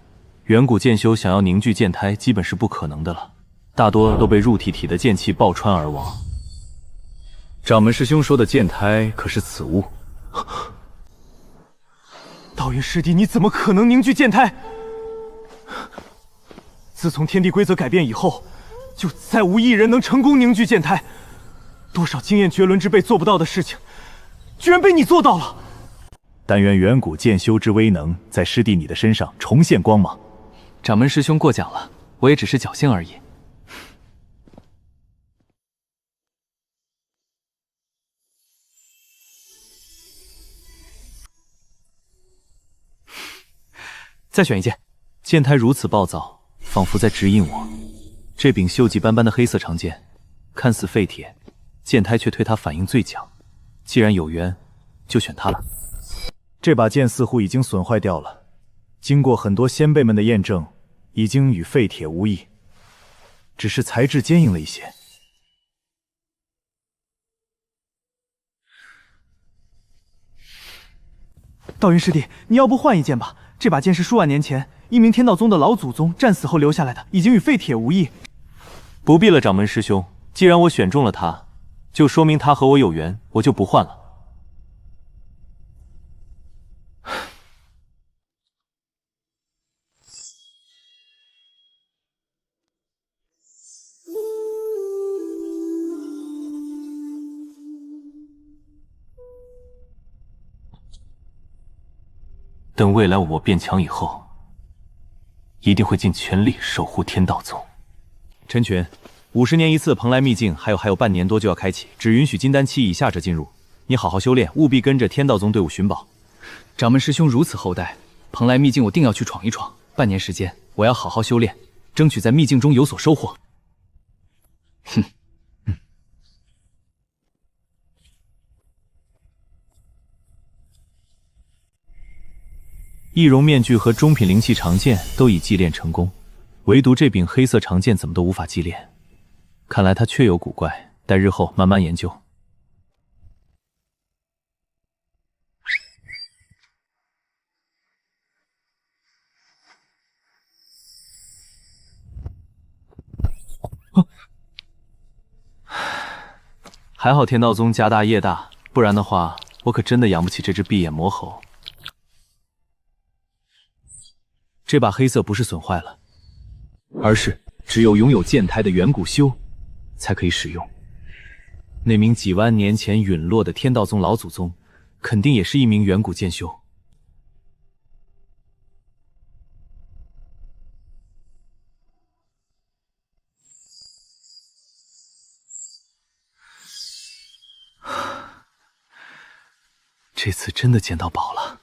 远古剑修想要凝聚剑胎基本是不可能的了，大多都被入体体的剑气爆穿而亡。掌门师兄说的剑胎可是此物？道云师弟，你怎么可能凝聚剑胎？自从天地规则改变以后，就再无一人能成功凝聚剑胎。多少经验绝伦之辈做不到的事情，居然被你做到了！但愿远古剑修之威能在师弟你的身上重现光芒。掌门师兄过奖了，我也只是侥幸而已。再选一件。剑胎如此暴躁，仿佛在指引我。这柄锈迹斑斑的黑色长剑，看似废铁，剑胎却对它反应最强。既然有缘，就选它了。这把剑似乎已经损坏掉了，经过很多先辈们的验证，已经与废铁无异，只是材质坚硬了一些。道云师弟，你要不换一件吧？这把剑是数万年前一名天道宗的老祖宗战死后留下来的，已经与废铁无异。不必了，掌门师兄，既然我选中了它，就说明它和我有缘，我就不换了。等未来我变强以后，一定会尽全力守护天道宗。陈群，50年一次蓬莱秘境，还有半年多就要开启，只允许金丹期以下者进入。你好好修炼，务必跟着天道宗队伍寻宝。掌门师兄如此厚待，蓬莱秘境我定要去闯一闯。半年时间，我要好好修炼，争取在秘境中有所收获。哼。易容面具和中品灵气长剑都已祭炼成功，唯独这柄黑色长剑怎么都无法祭炼，看来它确有古怪，待日后慢慢研究。还好天道宗家大业大，不然的话，我可真的养不起这只闭眼魔猴。这把黑色不是损坏了，而是只有拥有剑胎的远古修才可以使用。那名几万年前陨落的天道宗老祖宗，肯定也是一名远古剑修。这次真的捡到宝了。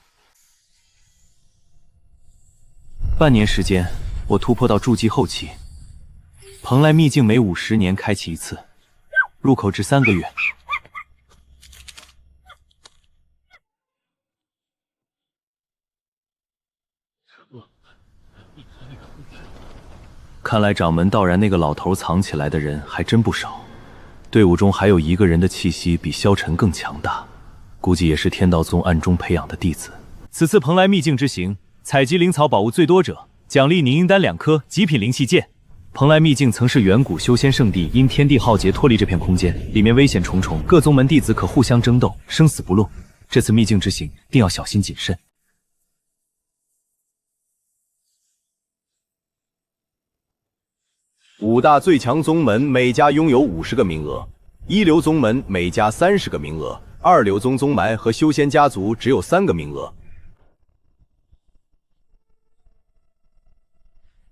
半年时间，我突破到筑基后期。蓬莱秘境每50年开启一次，入口至3个月。看来掌门道然那个老头藏起来的人还真不少，队伍中还有一个人的气息比萧晨更强大，估计也是天道宗暗中培养的弟子。此次蓬莱秘境之行，采集灵草宝物最多者，奖励凝阴丹2颗，极品灵器剑。蓬莱秘境曾是远古修仙圣地，因天地浩劫脱离这片空间，里面危险重重，各宗门弟子可互相争斗，生死不论。这次秘境之行，定要小心谨慎。5大最强宗门每家拥有50个名额，一流宗门每家30个名额，二流宗宗门和修仙家族只有3个名额。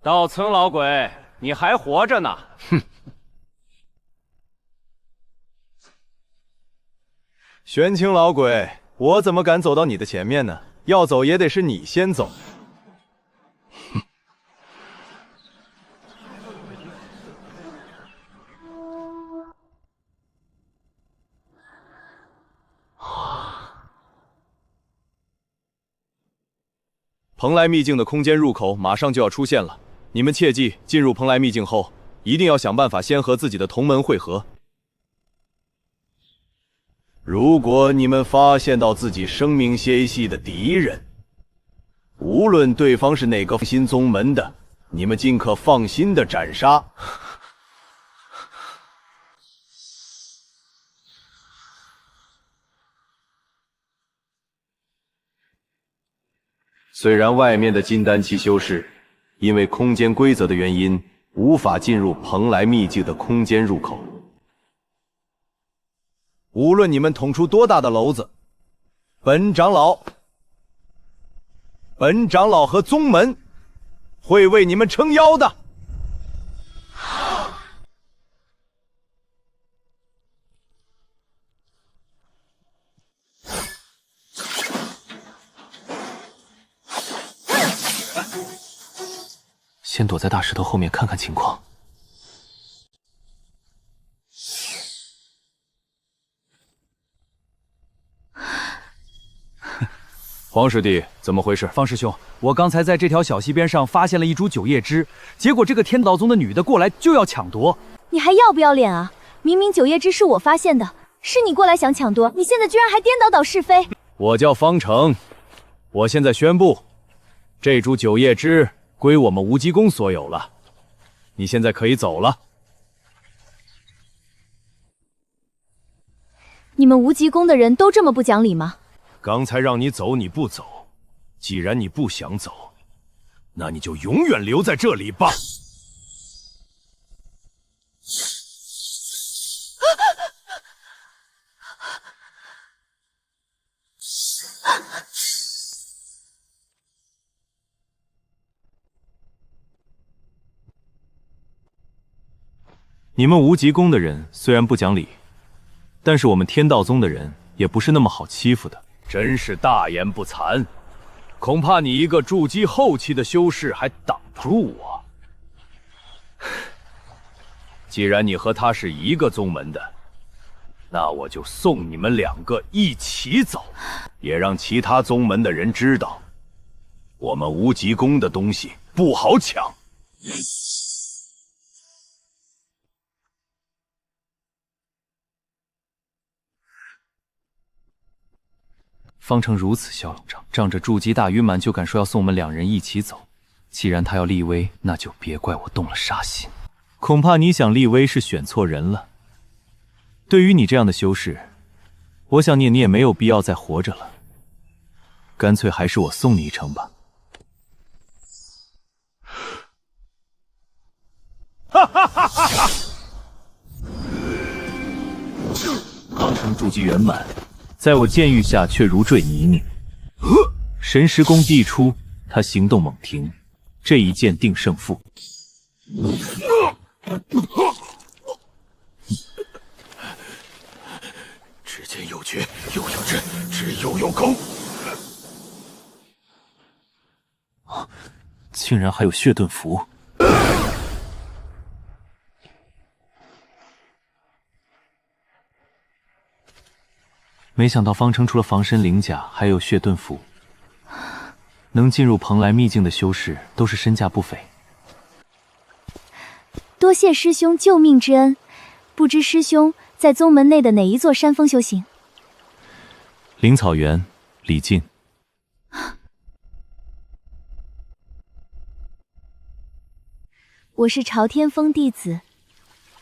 道村老鬼，你还活着呢！哼！玄清老鬼，我怎么敢走到你的前面呢？要走也得是你先走。哼！蓬莱秘境的空间入口马上就要出现了，你们切记，进入蓬莱秘境后，一定要想办法先和自己的同门会合。如果你们发现到自己生命纤细的敌人，无论对方是哪个新宗门的，你们尽可放心的斩杀。虽然外面的金丹期修士因为空间规则的原因，无法进入蓬莱秘境的空间入口，无论你们捅出多大的篓子，本长老和宗门会为你们撑腰的。先躲在大石头后面看看情况。黄师弟，怎么回事？方师兄，我刚才在这条小溪边上发现了一株九叶枝，结果这个天道宗的女的过来就要抢夺。你还要不要脸啊？明明九叶枝是我发现的，是你过来想抢夺，你现在居然还颠倒是非。我叫方成，我现在宣布，这株九叶枝归我们无极宫所有了。你现在可以走了。你们无极宫的人都这么不讲理吗？刚才让你走你不走，既然你不想走，那你就永远留在这里吧。你们无极宫的人虽然不讲理，但是我们天道宗的人也不是那么好欺负的。真是大言不惭，恐怕你一个筑基后期的修士还挡不住我。既然你和他是一个宗门的，那我就送你们2个一起走，也让其他宗门的人知道，我们无极宫的东西不好抢。方成如此嚣张，仗着筑基大圆满就敢说要送我们2人一起走。既然他要立威，那就别怪我动了杀心。恐怕你想立威是选错人了。对于你这样的修士，我想你也没有必要再活着了。干脆还是我送你一程吧。哈哈哈哈哈！方成筑基圆满，在我剑域下却如坠泥泞。神识功递出，他行动猛停，这一剑定胜负。只见有绝，又有智，智又有功。竟然还有血遁符！没想到方城除了防身灵甲，还有血遁符。能进入蓬莱秘境的修士，都是身价不菲。多谢师兄救命之恩，不知师兄在宗门内的哪一座山峰修行？灵草原，李靖。我是朝天峰弟子，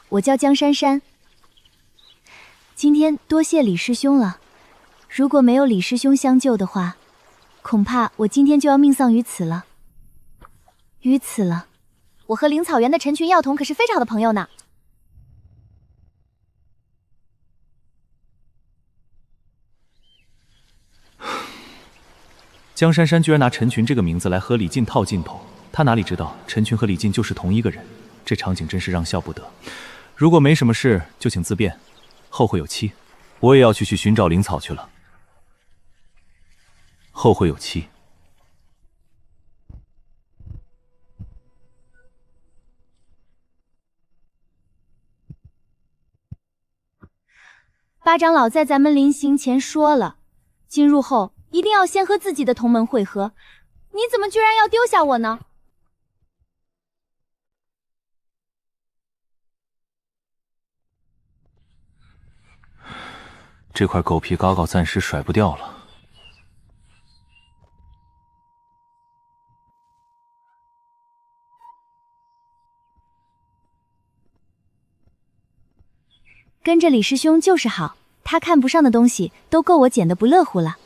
我叫江珊珊。今天多谢李师兄了，如果没有李师兄相救的话，恐怕我今天就要命丧于此了。于此了，我和灵草原的陈群药童可是非常的朋友呢。江珊珊居然拿陈群这个名字来和李靖套近乎，他哪里知道陈群和李靖就是同一个人？这场景真是让笑不得。如果没什么事，就请自便，后会有期。我也要去寻找灵草去了，后会有期。八长老在咱们临行前说了，进入后一定要先和自己的同门会合，你怎么居然要丢下我呢？这块狗皮膏药暂时甩不掉了。跟着李师兄就是好，他看不上的东西都够我捡得不乐乎了。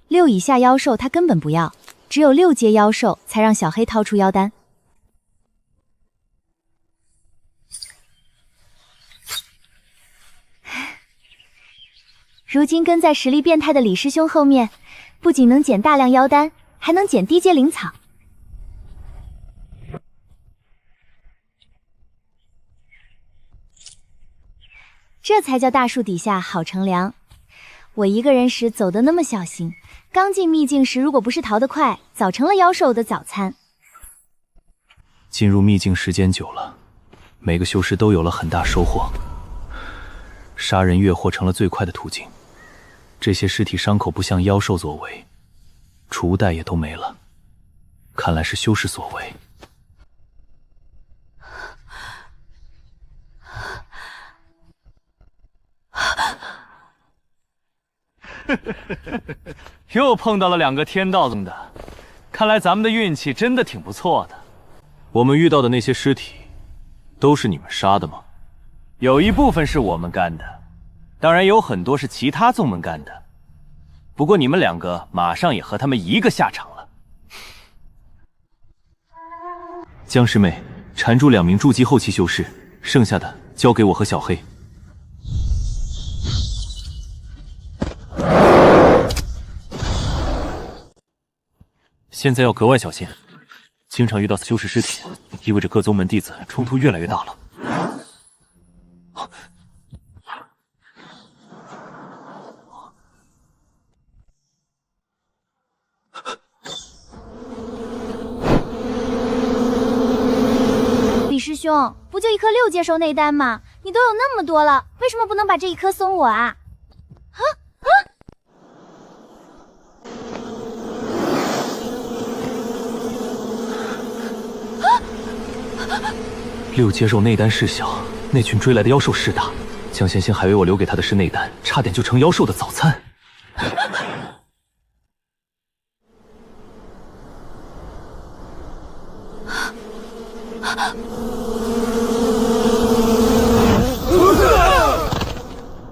6以下妖兽他根本不要，只有6阶妖兽才让小黑掏出妖丹。如今跟在实力变态的李师兄后面，不仅能捡大量妖丹，还能捡低阶灵草。这才叫大树底下好乘凉。我一个人时走得那么小心，刚进秘境时如果不是逃得快，早成了妖兽的早餐。进入秘境时间久了，每个修士都有了很大收获。杀人越货成了最快的途径。这些尸体伤口不像妖兽所为，储物袋也都没了，看来是修士所为。又碰到了2个天道宗的，看来咱们的运气真的挺不错的。我们遇到的那些尸体，都是你们杀的吗？有一部分是我们干的，当然有很多是其他宗门干的。不过你们2个马上也和他们一个下场了。江师妹，缠住2名筑基后期修士，剩下的交给我和小黑。现在要格外小心，经常遇到修士尸体，意味着各宗门弟子冲突越来越大了。李师兄，不就一颗6阶兽内丹吗？你都有那么多了，为什么不能把这一颗送我啊？6阶兽内丹事小，那群追来的妖兽事大。江仙仙还以为我留给他的是内丹，差点就成妖兽的早餐。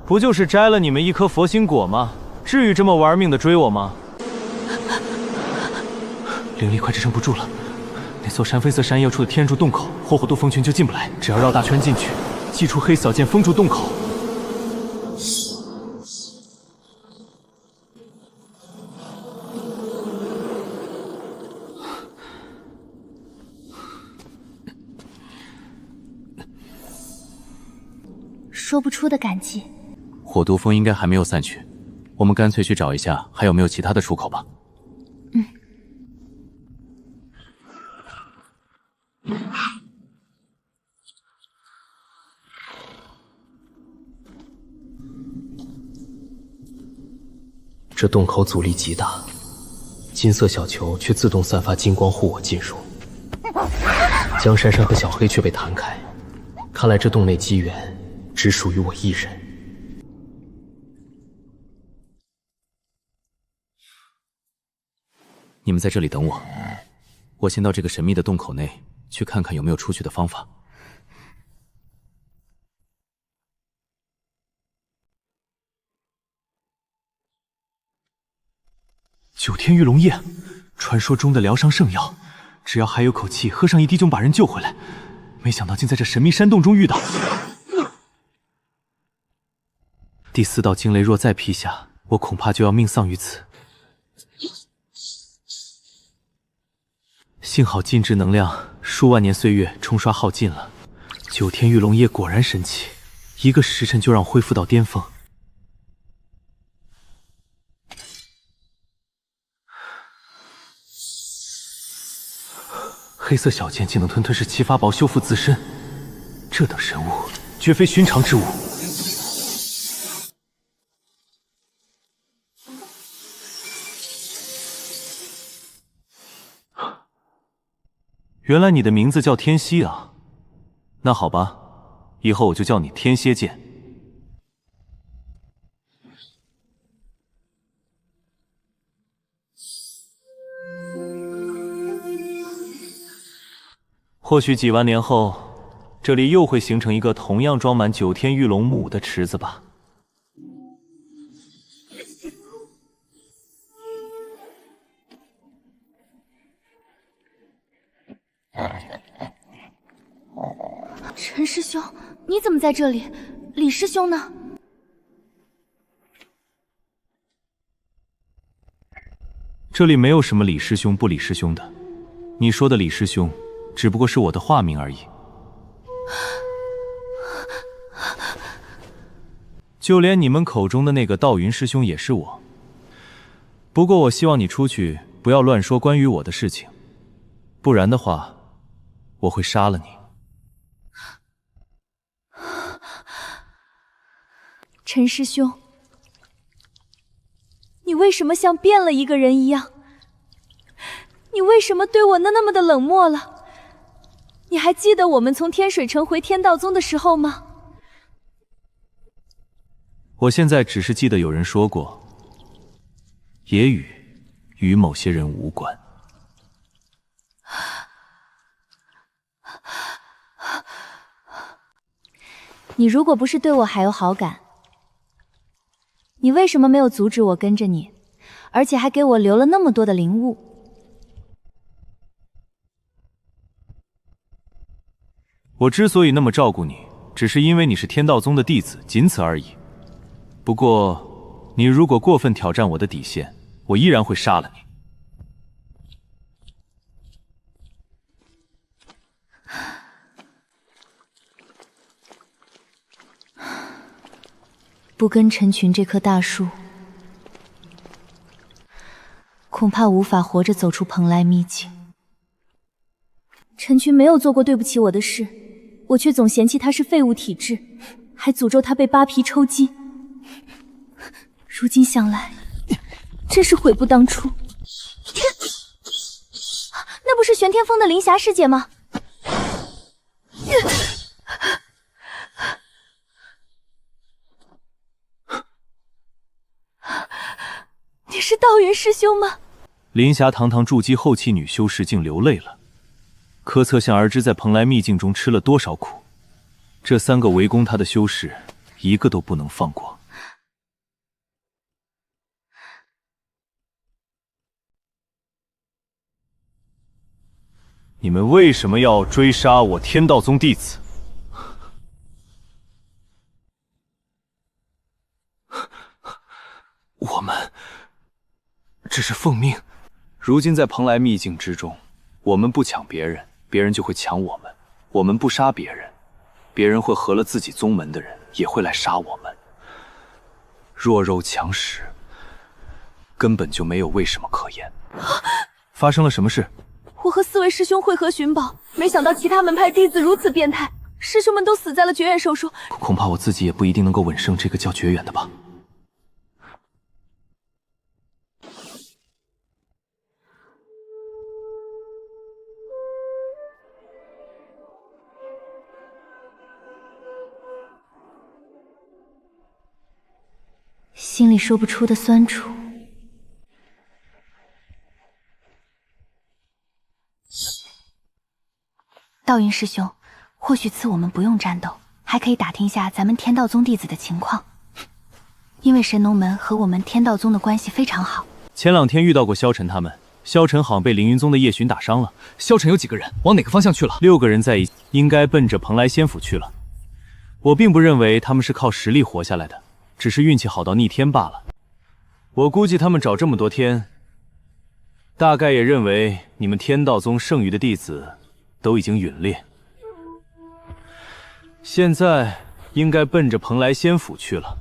不就是摘了你们一颗佛心果吗？至于这么玩命的追我吗？灵力快支撑不住了，那座山绯色山妖处的天柱洞口，火火渡蜂群就进不来。只要绕大圈进去，祭出黑扫剑封住洞口。说不出的感激。火毒风应该还没有散去，我们干脆去找一下还有没有其他的出口吧。这洞口阻力极大，金色小球却自动散发金光护我进入。江珊珊和小黑却被弹开，看来这洞内机缘只属于我一人。你们在这里等我，我先到这个神秘的洞口内去看看有没有出去的方法。9天玉龙液，传说中的疗伤圣药，只要还有口气，喝上一滴就能把人救回来。没想到竟在这神秘山洞中遇到。第4道惊雷若再劈下，我恐怕就要命丧于此。幸好禁制能量数万年岁月冲刷耗尽了，9天玉龙液果然神奇，1个时辰就让我恢复到巅峰。黑色小剑竟能吞噬七法宝修复自身，这等神物绝非寻常之物。原来你的名字叫天蝎啊，那好吧，以后我就叫你天蝎剑。或许几万年后，这里又会形成一个同样装满9天玉龙母的池子吧。陈师兄，你怎么在这里？李师兄呢？这里没有什么李师兄不李师兄的，你说的李师兄只不过是我的化名而已。就连你们口中的那个道云师兄也是我。不过我希望你出去不要乱说关于我的事情，不然的话，我会杀了你。陈师兄，你为什么像变了一个人一样？你为什么对我那么的冷漠了？你还记得我们从天水城回天道宗的时候吗？我现在只是记得有人说过，野雨与某些人无关。你如果不是对我还有好感，你为什么没有阻止我跟着你，而且还给我留了那么多的灵物？我之所以那么照顾你，只是因为你是天道宗的弟子，仅此而已。不过，你如果过分挑战我的底线，我依然会杀了你。不跟陈群这棵大树，恐怕无法活着走出蓬莱秘境。陈群没有做过对不起我的事，我却总嫌弃他是废物体质，还诅咒他被扒皮抽筋。如今想来，真是悔不当初。那不是玄天峰的林霞师姐吗？你是道云师兄吗？林霞堂堂筑基后期女修士竟流泪了，可可想而知在蓬莱秘境中吃了多少苦。这3个围攻她的修士，一个都不能放过。你们为什么要追杀我天道宗弟子？我们只是奉命。如今在蓬莱秘境之中，我们不抢别人，别人就会抢我们；我们不杀别人，别人会合了自己宗门的人也会来杀我们。弱肉强食，根本就没有为什么可言。发生了什么事？我和四位师兄会合寻宝，没想到其他门派弟子如此变态，师兄们都死在了绝远手中。恐怕我自己也不一定能够稳胜这个叫绝远的吧。心里说不出的酸楚。道云师兄，或许此我们不用战斗，还可以打听一下咱们天道宗弟子的情况，因为神农门和我们天道宗的关系非常好。前2天遇到过萧晨他们，萧晨好像被凌云宗的叶巡打伤了。萧晨有几个人？往哪个方向去了？6个人在一起，应该奔着蓬莱仙府去了。我并不认为他们是靠实力活下来的，只是运气好到逆天罢了。我估计他们找这么多天，大概也认为你们天道宗剩余的弟子都已经陨裂，现在应该奔着蓬莱仙府去了。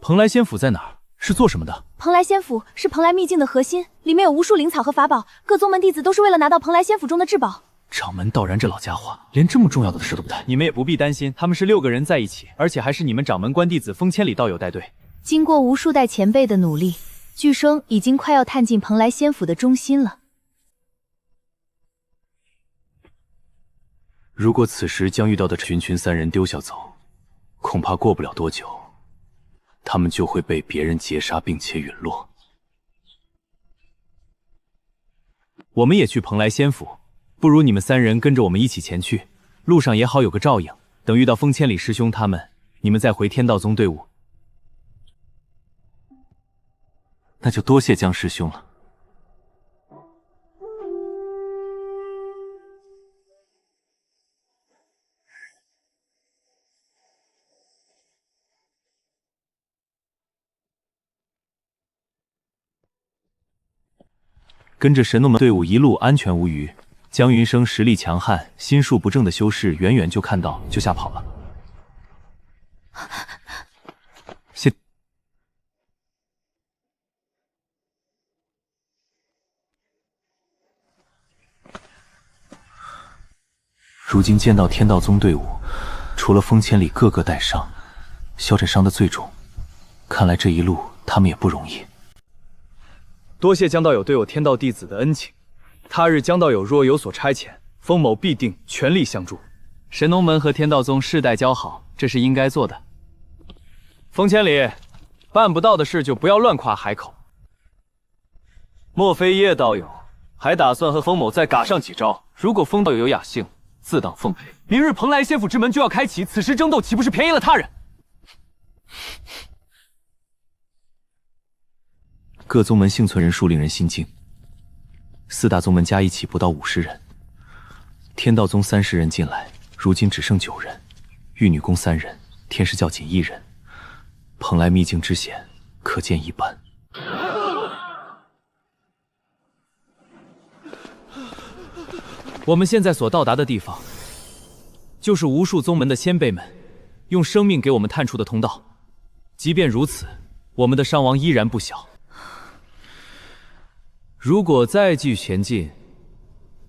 蓬莱仙府在哪儿？是做什么的？蓬莱仙府是蓬莱秘境的核心，里面有无数灵草和法宝，各宗门弟子都是为了拿到蓬莱仙府中的至宝。掌门道然这老家伙，连这么重要的事都不带。你们也不必担心，他们是6个人在一起，而且还是你们掌门关弟子风千里道友带队。经过无数代前辈的努力，据说已经快要探进蓬莱仙府的中心了。如果此时将遇到的群3人丢下走，恐怕过不了多久，他们就会被别人劫杀并且陨落。我们也去蓬莱仙府，不如你们3人跟着我们一起前去，路上也好有个照应。等遇到风千里师兄他们，你们再回天道宗队伍。那就多谢江师兄了。跟着神农门队伍一路安全无虞。江云生实力强悍，心术不正的修士远远就看到，就吓跑了。如今见到天道宗队伍，除了风千里个个带伤，萧晨伤得最重，看来这一路他们也不容易。多谢江道友对我天道弟子的恩情，他日江道友若有所差遣，风某必定全力相助。神农门和天道宗世代交好，这是应该做的。风千里，办不到的事就不要乱夸海口。莫非叶道友还打算和风某再嘎上几招？如果风道友有雅兴，自当奉陪。明日蓬莱仙府之门就要开启，此时争斗岂不是便宜了他人？各宗门幸存人数令人心惊，4大宗门加一起不到50人，天道宗30人进来，如今只剩9人，玉女宫3人，天师教仅1人，蓬莱秘境之险可见一斑。我们现在所到达的地方，就是无数宗门的先辈们用生命给我们探出的通道。即便如此，我们的伤亡依然不小。如果再继续前进，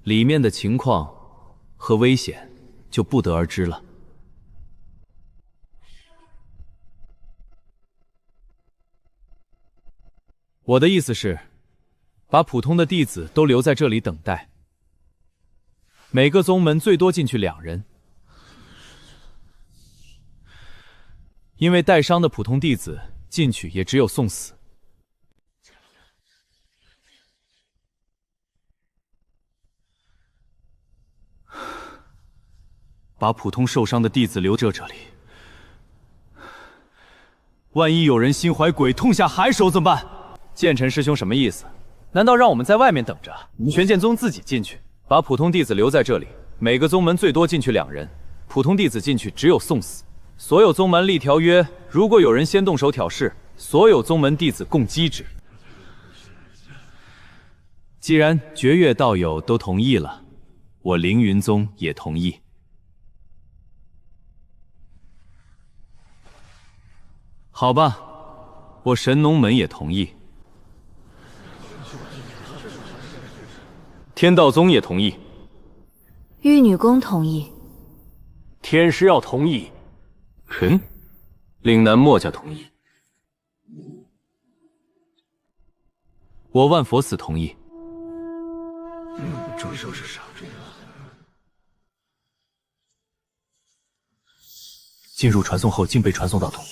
里面的情况和危险就不得而知了。我的意思是，把普通的弟子都留在这里等待。每个宗门最多进去2人，因为带伤的普通弟子进去也只有送死。把普通受伤的弟子留这里，万一有人心怀鬼痛下海手怎么办？剑尘师兄什么意思？难道让我们在外面等着，玄剑宗自己进去？把普通弟子留在这里，每个宗门最多进去2人，普通弟子进去只有送死。所有宗门立条约，如果有人先动手挑事，所有宗门弟子共击之。既然绝月道友都同意了，我凌云宗也同意。好吧，我神农门也同意，天道宗也同意，玉女宫同意，天师要同意，岭南墨家同意，我万佛寺同意。这是啥？进入传送后，竟被传送到东野。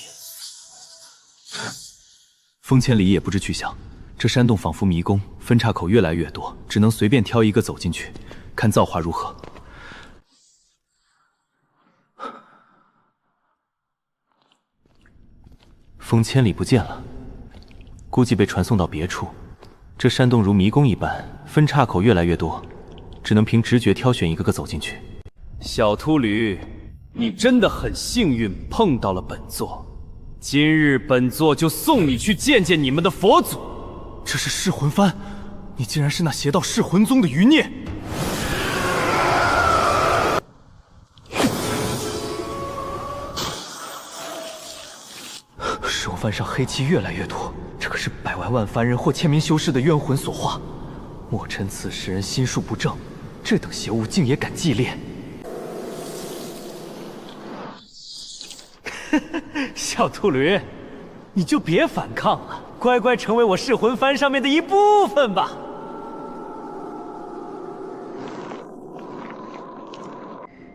风千里也不知去向，这山洞仿佛迷宫，分岔口越来越多，只能随便挑一个走进去，看造化如何。风千里不见了，估计被传送到别处。这山洞如迷宫一般，分岔口越来越多，只能凭直觉挑选一个个走进去。小秃驴，你真的很幸运碰到了本座，今日本座就送你去见见你们的佛祖。这是噬魂幡，你竟然是那邪道噬魂宗的余孽！噬魂幡上黑气越来越多，这可是百万凡人或千名修士的冤魂所化。莫尘此时人心术不正，这等邪物竟也敢祭炼。小秃驴，你就别反抗了，乖乖成为我噬魂幡上面的一部分吧。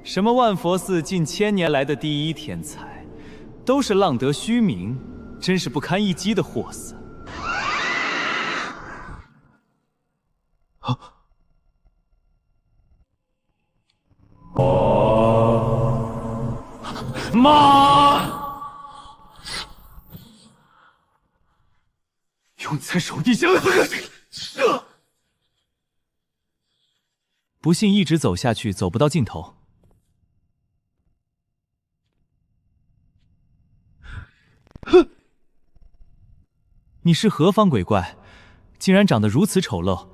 什么万佛寺近千年来的第一天才，都是浪得虚名，真是不堪一击的货色。妈！用在手地下。不信一直走下去，走不到尽头。你是何方鬼怪，竟然长得如此丑陋，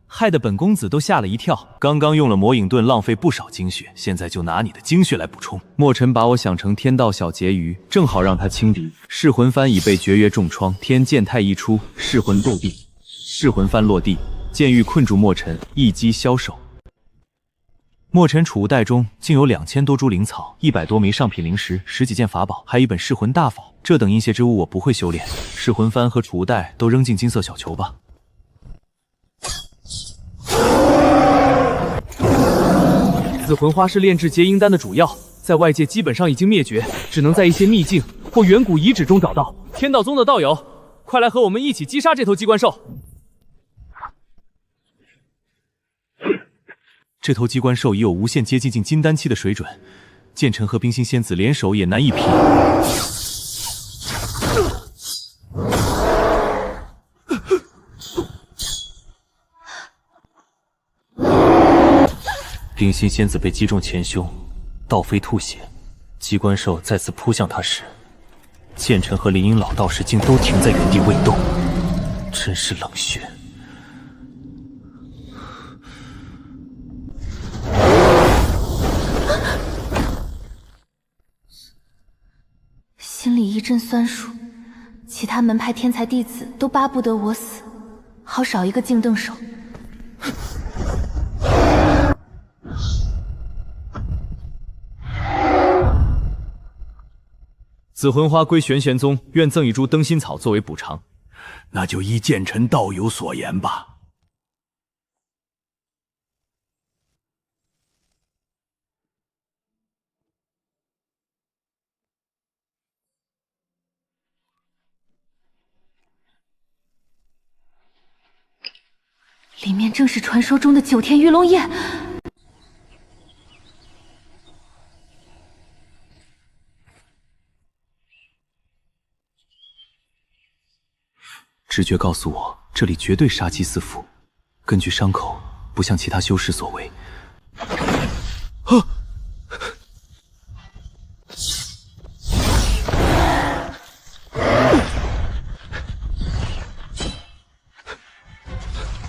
害得本公子都吓了一跳。刚刚用了魔影盾，浪费不少精血，现在就拿你的精血来补充。墨尘把我想成天道小婕妤，正好让他轻敌。噬魂幡已被绝约重创，天剑态一出，噬魂落地，噬魂幡落地，剑域困住墨尘，一击消手。墨尘储物袋中竟有2000多株灵草，100多枚上品灵石，10几件法宝，还有一本噬魂大法。这等阴邪之物我不会修炼，噬魂幡和储物袋都扔进金色小球吧。紫魂花是炼制结阴丹的主药，在外界基本上已经灭绝，只能在一些秘境或远古遗址中找到。天道宗的道友，快来和我们一起击杀这头机关兽！这头机关兽已有无限接近金丹期的水准，剑尘和冰心仙子联手也难一匹。冰心仙子被击中前胸，倒飞吐血。机关兽再次扑向他时，剑尘和林荫老道士竟都停在原地未动，真是冷血。心里一阵酸楚，其他门派天才弟子都巴不得我死，好少一个净瞪手。紫魂花归玄玄宗，愿赠一株灯心草作为补偿。那就依剑尘道友所言吧。里面正是传说中的9天鱼龙宴。直觉告诉我，这里绝对杀机四伏。根据伤口，不像其他修士所为。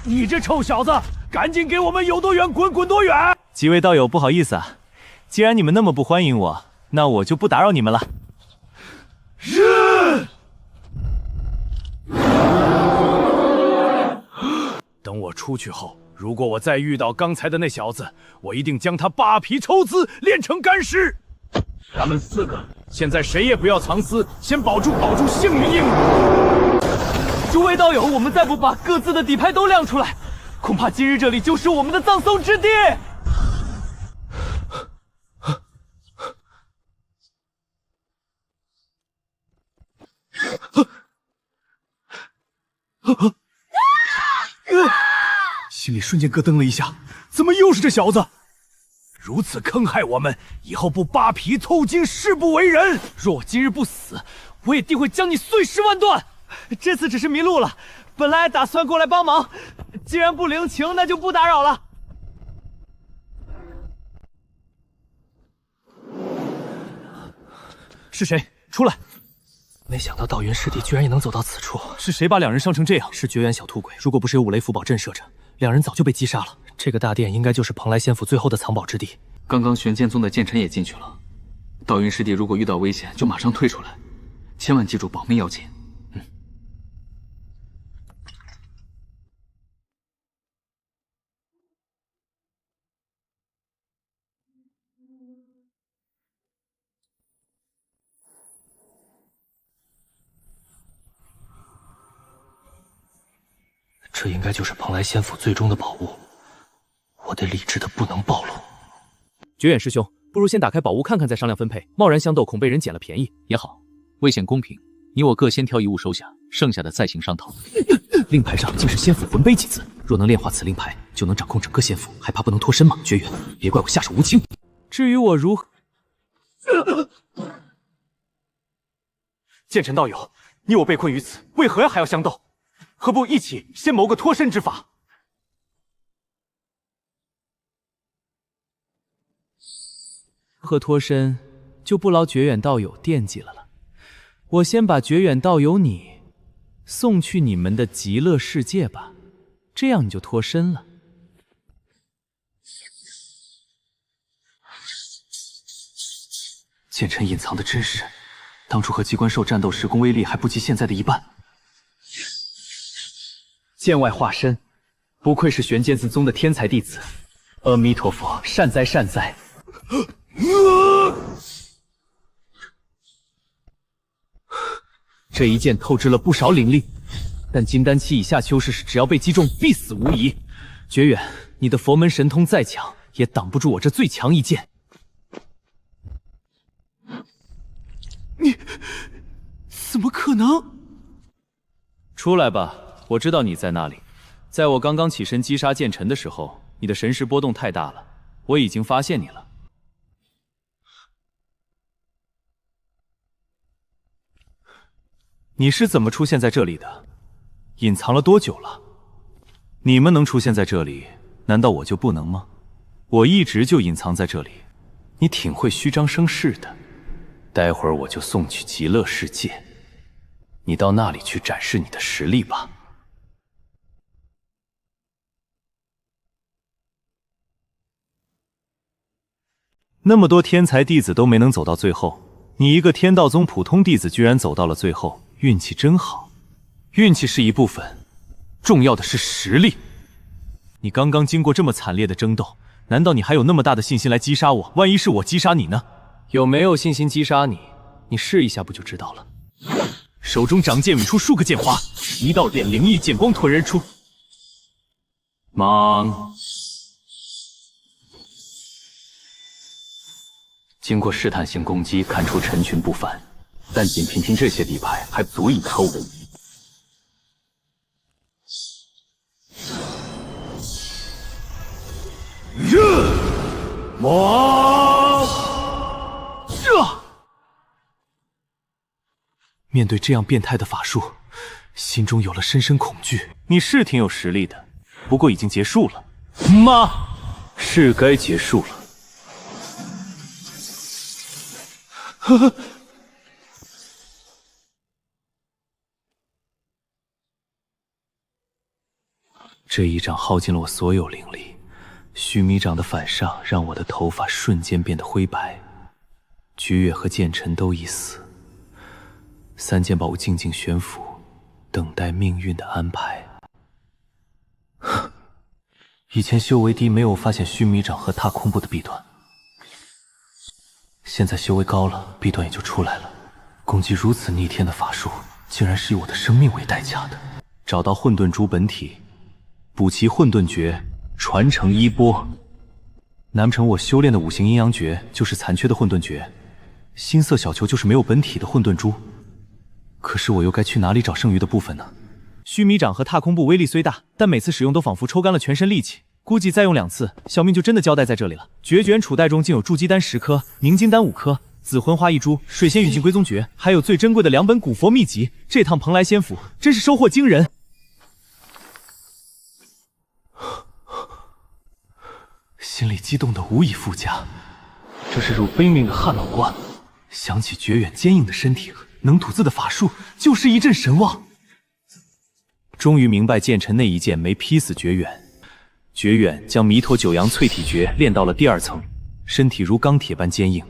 你这臭小子，赶紧给我们有多远滚滚多远！几位道友，不好意思啊，既然你们那么不欢迎我，那我就不打扰你们了。是。我出去后，如果我再遇到刚才的那小子，我一定将他扒皮抽丝，炼成干尸。咱们4个现在谁也不要藏私，先保住性命硬度。诸位道友，我们再不把各自的底牌都亮出来，恐怕今日这里就是我们的葬送之地。心里瞬间咯噔了一下，怎么又是这小子？如此坑害我们，以后不扒皮透筋，誓不为人。若我今日不死，我也定会将你碎尸万段。这次只是迷路了，本来打算过来帮忙，既然不领情，那就不打扰了。是谁？出来！没想到道元师弟居然也能走到此处，是谁把两人伤成这样？是绝缘小秃鬼。如果不是有五雷符宝震慑着，两人早就被击杀了。这个大殿应该就是蓬莱仙府最后的藏宝之地。刚刚玄剑宗的剑臣也进去了。道云师弟如果遇到危险，就马上退出来，千万记住保命要紧。这应该就是蓬莱仙府最终的宝物，我得理智的不能暴露。绝远师兄，不如先打开宝物看看，再商量分配。贸然相斗，恐被人捡了便宜。也好，为显公平，你我各先挑一物收下，剩下的再行商讨。令牌上竟是仙府魂碑几字，若能炼化此令牌，就能掌控整个仙府，还怕不能脱身吗？绝远，别怪我下手无情。至于我如何……剑尘道友，你我被困于此，为何还要相斗？何不一起先谋个脱身之法？和脱身，就不劳绝远道友惦记了。我先把绝远道友你送去你们的极乐世界吧，这样你就脱身了。剑尘隐藏的真实，当初和机关兽战斗时，攻威力还不及现在的一半。剑外化身，不愧是玄剑子宗的天才弟子。阿弥陀佛，善哉善哉。这一剑透支了不少灵力，但金丹期以下修士只要被击中，必死无疑。绝远，你的佛门神通再强，也挡不住我这最强一剑。你怎么可能？出来吧。我知道你在那里，在我刚刚起身击杀剑尘的时候，你的神识波动太大了，我已经发现你了。你是怎么出现在这里的？隐藏了多久了？你们能出现在这里，难道我就不能吗？我一直就隐藏在这里，你挺会虚张声势的。待会儿我就送去极乐世界，你到那里去展示你的实力吧。那么多天才弟子都没能走到最后，你一个天道宗普通弟子居然走到了最后，运气真好。运气是一部分，重要的是实力。你刚刚经过这么惨烈的争斗，难道你还有那么大的信心来击杀我？万一是我击杀你呢？有没有信心击杀你？你试一下不就知道了。手中掌剑语出数个剑花，一道点灵异剑光吞而出。忙。经过试探性攻击，看出陈群不凡，但仅凭这些底牌还足以扣人。面对这样变态的法术，心中有了深深恐惧。你是挺有实力的，不过已经结束了。妈，是该结束了。这一掌耗尽了我所有灵力，须弥掌的反上让我的头发瞬间变得灰白。绝月和剑尘都已死，三件宝物静静悬浮，等待命运的安排。以前修为低，没有发现须弥掌和踏空步的弊端，现在修为高了，弊端也就出来了。攻击如此逆天的法术，竟然是以我的生命为代价的。找到混沌珠本体，补齐混沌诀，传承衣钵。难不成我修炼的五行阴阳诀就是残缺的混沌诀？星色小球就是没有本体的混沌珠？可是我又该去哪里找剩余的部分呢？须弥掌和踏空步威力虽大，但每次使用都仿佛抽干了全身力气，估计再用2次，小命就真的交代在这里了。绝卷储袋中竟有筑基丹10颗，凝金丹5颗，紫魂花1株，水仙与境归宗诀，还有最珍贵的2本古佛秘籍。这趟蓬莱仙府真是收获惊人。心里激动的无以复加，这是入悲命的汉老关。想起绝远坚硬的身体，能吐字的法术，就是一阵神往。终于明白剑臣那一剑没劈死绝远。绝远将弥陀九阳淬体诀练到了第2层，身体如钢铁般坚硬。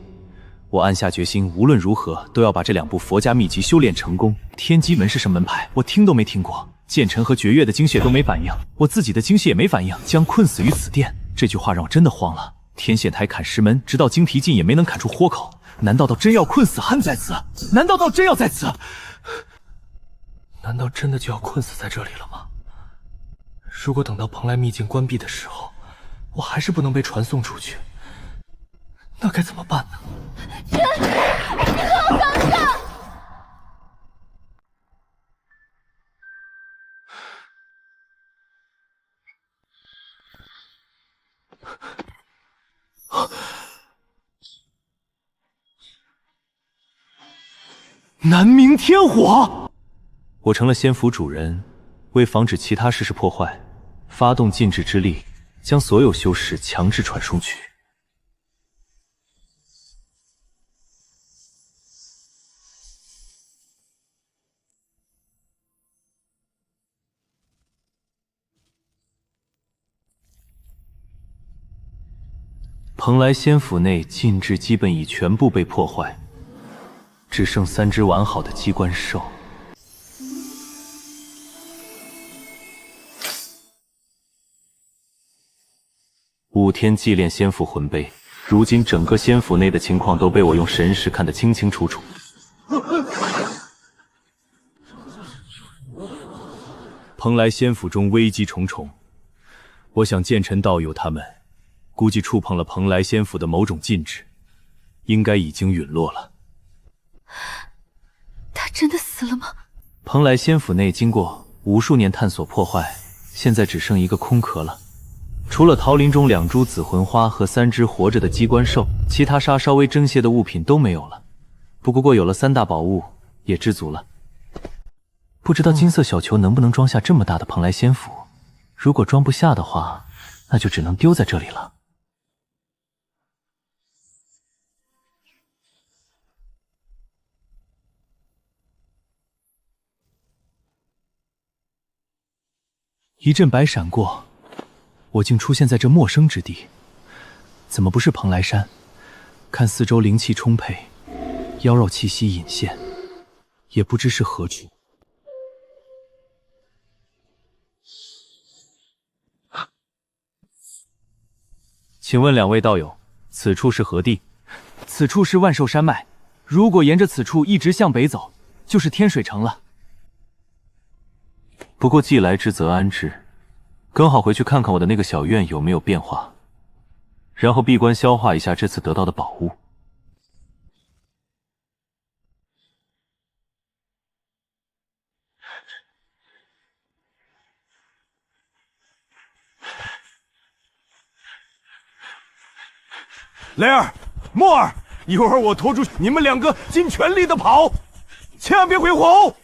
我暗下决心，无论如何都要把这2部佛家秘籍修炼成功。天机门是什么门派？我听都没听过。剑臣和绝月的精血都没反应，我自己的精血也没反应，将困死于此殿。这句话让我真的慌了。天线台砍10门，直到精疲尽也没能砍出豁口。难道真要困死汉在此？难道真要在此？难道真的就要困死在这里了吗？如果等到蓬莱秘境关闭的时候，我还是不能被传送出去，那该怎么办呢？你给我等等！南明天火！我成了仙府主人，为防止其他事事破坏，发动禁制之力，将所有修士强制传送去。蓬莱仙府内禁制基本已全部被破坏，只剩3只完好的机关兽。5天祭炼仙府魂杯，如今整个仙府内的情况都被我用神识看得清清楚楚。蓬莱仙府中危机重重，我想剑臣道友他们估计触碰了蓬莱仙府的某种禁制，应该已经陨落了。他真的死了吗？蓬莱仙府内经过无数年探索破坏，现在只剩一个空壳了。除了桃林中2株紫魂花和3只活着的机关兽，其他稍微珍稀的物品都没有了。不过有了3大宝物，也知足了。不知道金色小球能不能装下这么大的蓬莱仙府？如果装不下的话，那就只能丢在这里了。一阵白闪过，我竟出现在这陌生之地。怎么不是蓬莱山？看四周灵气充沛，妖娆气息隐现，也不知是何处。请问2位道友，此处是何地？此处是万寿山脉，如果沿着此处一直向北走，就是天水城了。不过既来之则安之，刚好回去看看我的那个小院有没有变化，然后闭关消化一下这次得到的宝物。雷儿、墨儿，一会儿我拖住你们2个，尽全力的跑，千万别回火哦。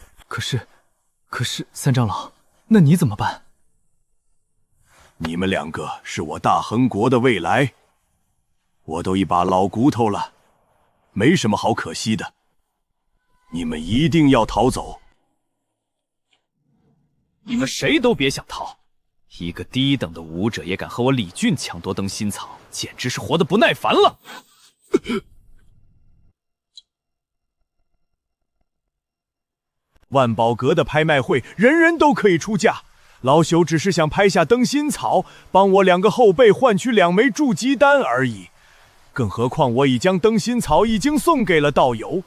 可是三长老，那你怎么办？你们2个是我大恒国的未来，我都一把老骨头了，没什么好可惜的。你们一定要逃走！你们谁都别想逃！一个低等的武者也敢和我李俊抢夺灯心草，简直是活得不耐烦了！万宝阁的拍卖会，人人都可以出价。老朽只是想拍下灯心草，帮我2个后辈换取2枚筑基丹而已。更何况我已将灯心草已经送给了道友，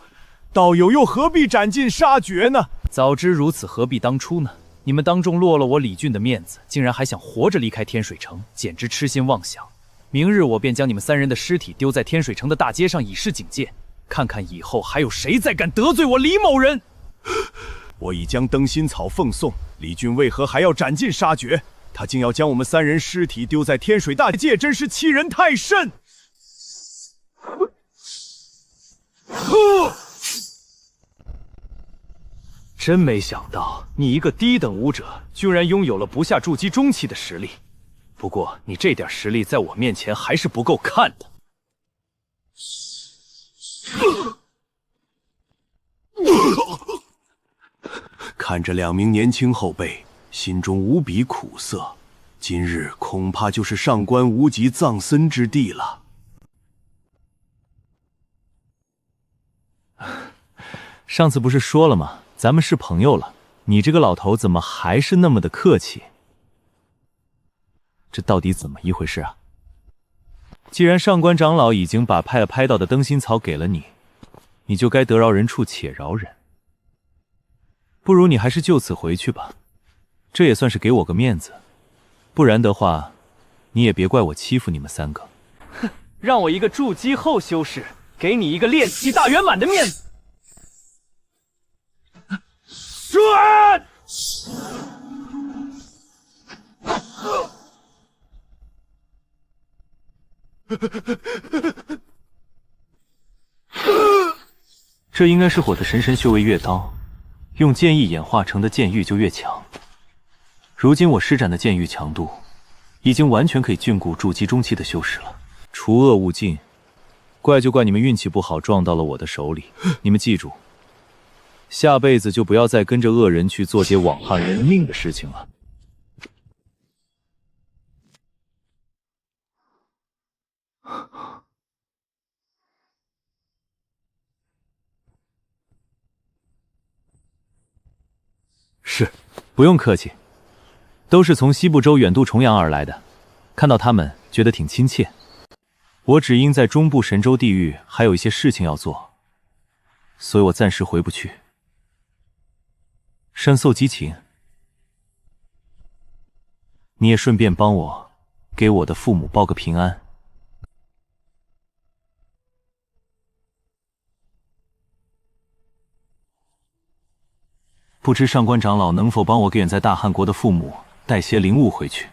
道友又何必斩尽杀绝呢？早知如此，何必当初呢？你们当众落了我李俊的面子，竟然还想活着离开天水城，简直痴心妄想。明日我便将你们3人的尸体丢在天水城的大街上，以示警戒，看看以后还有谁再敢得罪我李某人。我已将灯心草奉送，李俊为何还要斩尽杀绝？他竟要将我们3人尸体丢在天水大界，真是欺人太甚！真没想到，你一个低等武者，居然拥有了不下筑基中期的实力。不过，你这点实力在我面前还是不够看的。看着2名年轻后辈，心中无比苦涩。今日恐怕就是上官无极葬身之地了。上次不是说了吗？咱们是朋友了，你这个老头怎么还是那么的客气？这到底怎么一回事啊？既然上官长老已经把拍到的灯心草给了你，你就该得饶人处且饶人。不如你还是就此回去吧，这也算是给我个面子。不然的话，你也别怪我欺负你们3个。哼，让我一个筑基后修士，给你一个炼气大圆满的面子。转！这应该是我的神修为月刀，用剑意演化成的剑域就越强。如今我施展的剑域强度，已经完全可以眷顾筑基中期的修士了。除恶务尽，怪就怪你们运气不好，撞到了我的手里。你们记住，下辈子就不要再跟着恶人去做些枉害人命的事情了。是，不用客气，都是从西部州远渡重洋而来的，看到他们觉得挺亲切。我只因在中部神州地域还有一些事情要做，所以我暂时回不去。山奏激情，你也顺便帮我给我的父母报个平安。不知上官长老能否帮我给远在大汉国的父母带些灵物回去？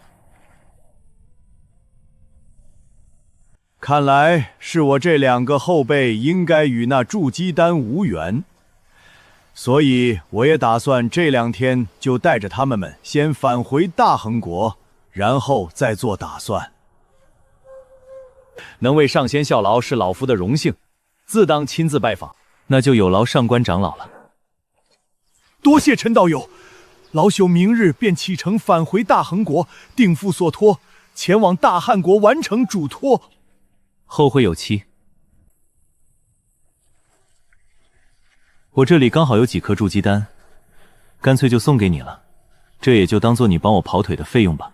看来是我这2个后辈应该与那筑基丹无缘，所以我也打算这2天就带着他们先返回大恒国，然后再做打算。能为上仙效劳是老夫的荣幸，自当亲自拜访。那就有劳上官长老了。多谢陈道友，老朽明日便启程返回大恒国，定负所托，前往大汉国完成嘱托。后会有期。我这里刚好有几颗筑基丹，干脆就送给你了，这也就当做你帮我跑腿的费用吧。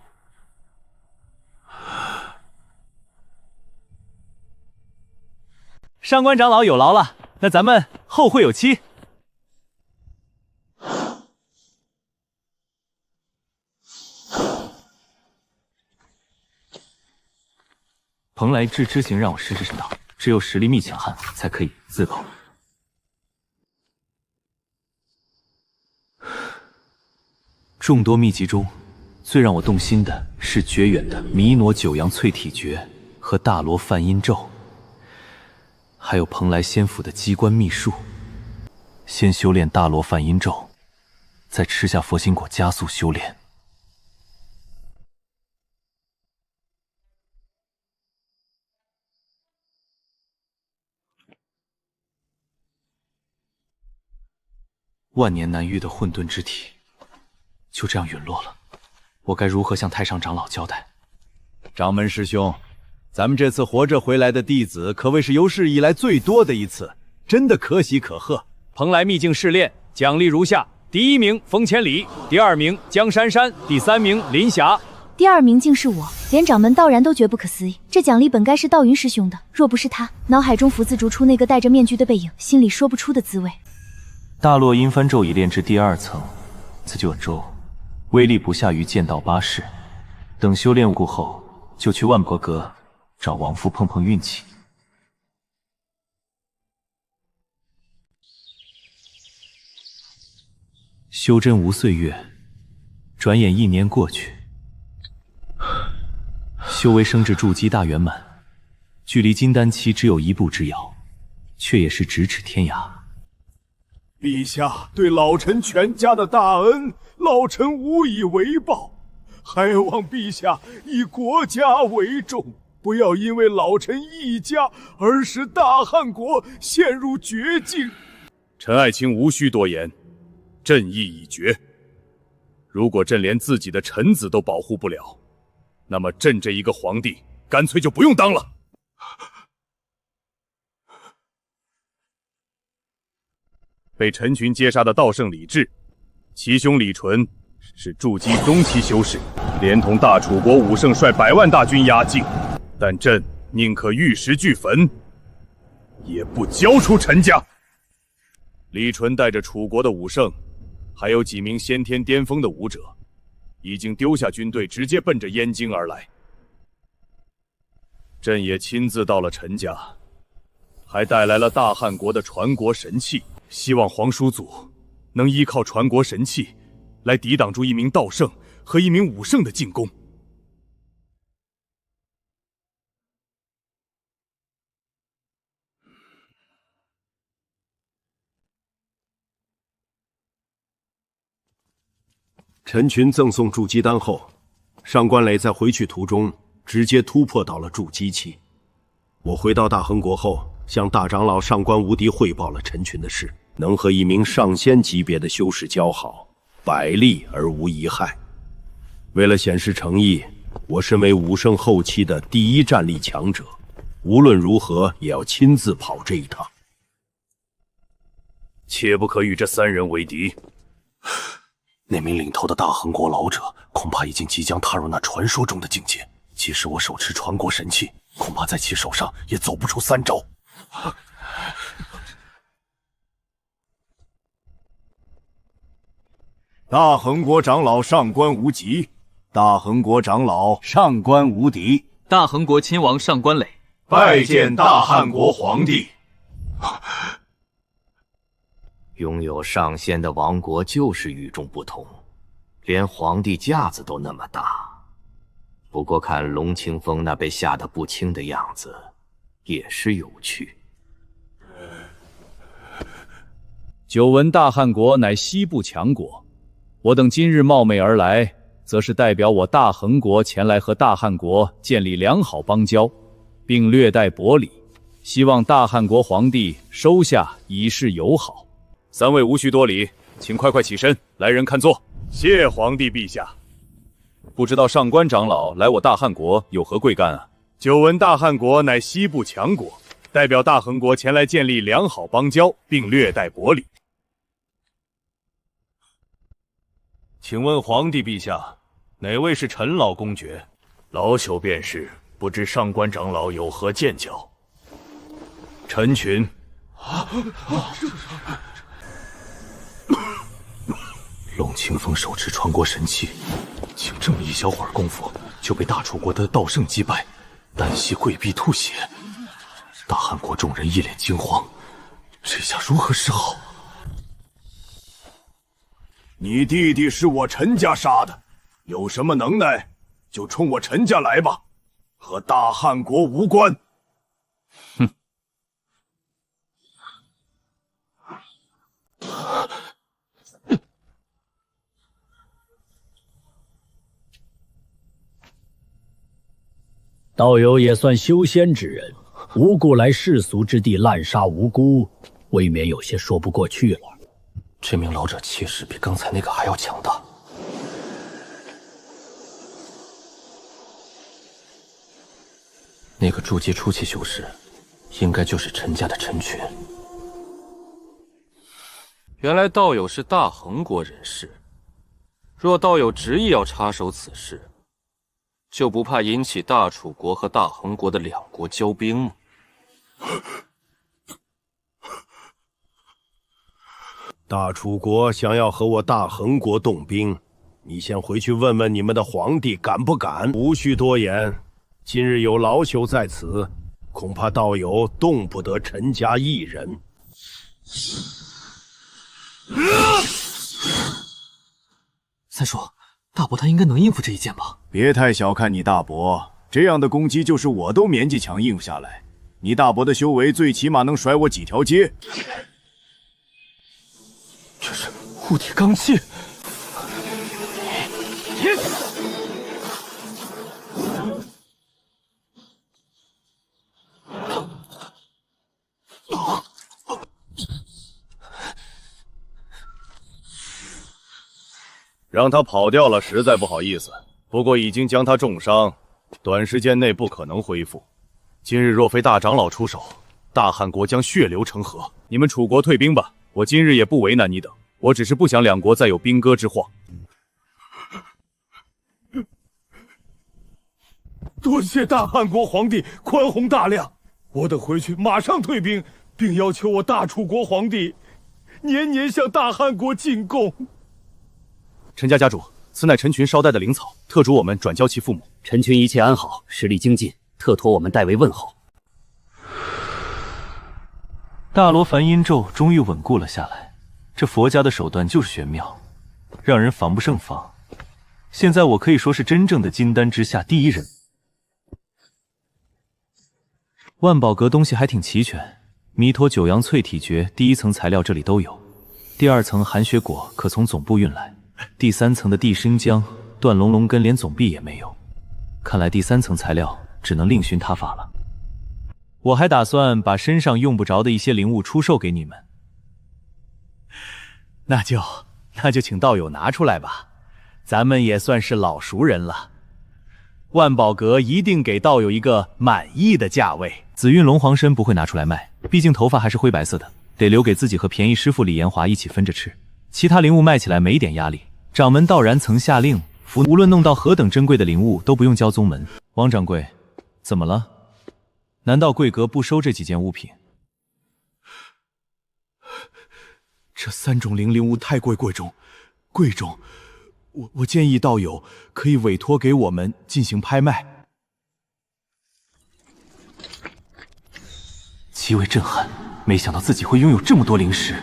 上官长老有劳了，那咱们后会有期。蓬莱至之行让我试试道，只有实力密强汉才可以自购。众多秘籍中，最让我动心的是绝远的弥挪九阳淬体诀和大罗梵音咒，还有蓬莱仙府的机关秘术。先修炼大罗梵音咒，再吃下佛心果加速修炼。万年难遇的混沌之体，就这样陨落了。我该如何向太上长老交代？掌门师兄，咱们这次活着回来的弟子可谓是有史以来最多的一次，真的可喜可贺。蓬莱秘境试炼奖励如下：第1名风千里，第2名江珊珊，第3名林霞。第2名竟是我，连掌门道然都觉不可思议。这奖励本该是道云师兄的，若不是他，脑海中福字逐出那个戴着面具的背影，心里说不出的滋味。大洛阴幡咒已炼至第2层，此9咒威力不下于剑道8式。等修炼过后，就去万伯阁找王父碰碰运气。修真无岁月，转眼1年过去。修为升至筑基大圆满，距离金丹期只有1步之遥，却也是咫尺天涯。陛下对老臣全家的大恩，老臣无以为报，还望陛下以国家为重，不要因为老臣一家而使大汉国陷入绝境。陈爱卿无需多言，朕意已决。如果朕连自己的臣子都保护不了，那么朕这一个皇帝干脆就不用当了。被陈群接杀的道圣李治，其兄李纯是筑基中期修士，连同大楚国武圣率100万大军压境，但朕宁可玉石俱焚，也不交出陈家。李纯带着楚国的武圣，还有几名先天巅峰的武者，已经丢下军队，直接奔着燕京而来。朕也亲自到了陈家，还带来了大汉国的传国神器，希望皇叔祖能依靠传国神器来抵挡住1名道圣和1名武圣的进攻。陈群赠送筑基丹后，上官磊在回去途中直接突破到了筑基期。我回到大恒国后，向大长老上官无敌汇报了陈群的事，能和1名上仙级别的修士交好，百利而无一害。为了显示诚意，我身为武圣后期的第1战力强者，无论如何也要亲自跑这一趟。切不可与这3人为敌。那名领头的大恒国老者，恐怕已经即将踏入那传说中的境界。即使我手持传国神器，恐怕在其手上也走不出3招。大恒国长老上官无极，大恒国长老上官无敌，大恒国亲王上官磊，拜见大汉国皇帝。拥有上仙的王国就是与众不同，连皇帝架子都那么大。不过看龙清风那被吓得不轻的样子，也是有趣。久闻大汉国乃西部强国，我等今日冒昧而来，则是代表我大恒国前来和大汉国建立良好邦交，并略带薄礼，希望大汉国皇帝收下，以示友好。3位无需多礼，请快快起身，来人看座。谢皇帝陛下。不知道上官长老来我大汉国有何贵干啊？久闻大汉国乃西部强国，代表大恒国前来建立良好邦交，并略带薄礼。请问皇帝陛下，哪位是陈老公爵？老朽便是，不知上官长老有何见教？陈群。龙清风手持传国神器，仅这么一小会儿功夫就被大楚国的道圣击败，单膝跪壁吐血。大汉国众人一脸惊慌，这下如何是好？你弟弟是我陈家杀的，有什么能耐就冲我陈家来吧，和大汉国无关。哼。道友也算修仙之人，无故来世俗之地滥杀无辜，未免有些说不过去了。这名老者气势比刚才那个还要强大。那个筑基初期修士，应该就是陈家的陈群。原来道友是大恒国人士。若道友执意要插手此事，就不怕引起大楚国和大恒国的两国交兵吗？大楚国想要和我大恒国动兵，你先回去问问你们的皇帝敢不敢。无需多言，今日有老朽在此，恐怕道友动不得陈家一人。三叔，大伯他应该能应付这一剑吧？别太小看你大伯，这样的攻击就是我都勉强应付下来。你大伯的修为最起码能甩我几条街。这是护体罡气。让他跑掉了，实在不好意思。不过已经将他重伤，短时间内不可能恢复。今日若非大长老出手，大汉国将血流成河。你们楚国退兵吧，我今日也不为难你等。我只是不想两国再有兵戈之患。多谢大汉国皇帝宽宏大量，我等回去马上退兵，并要求我大楚国皇帝年年向大汉国进贡。陈家家主，此乃陈群捎带的灵草，特嘱我们转交其父母。陈群一切安好，实力精进，特托我们代为问候。大罗梵音咒终于稳固了下来，这佛家的手段就是玄妙，让人防不胜防。现在我可以说是真正的金丹之下第一人。万宝阁东西还挺齐全，弥陀九阳淬体诀第一层材料这里都有，第二层寒雪果可从总部运来，第三层的地生姜、断龙龙根连总币也没有，看来第三层材料只能另寻他法了。我还打算把身上用不着的一些灵物出售给你们。那就请道友拿出来吧，咱们也算是老熟人了。万宝阁一定给道友一个满意的价位。紫韵龙皇参不会拿出来卖，毕竟头发还是灰白色的，得留给自己和便宜师傅李延华一起分着吃。其他灵物卖起来没点压力，掌门道然曾下令，无论弄到何等珍贵的灵物都不用交宗门。王掌柜，怎么了？难道贵阁不收这几件物品？这3种灵物太贵重，我建议道友可以委托给我们进行拍卖。极为震撼，没想到自己会拥有这么多灵石。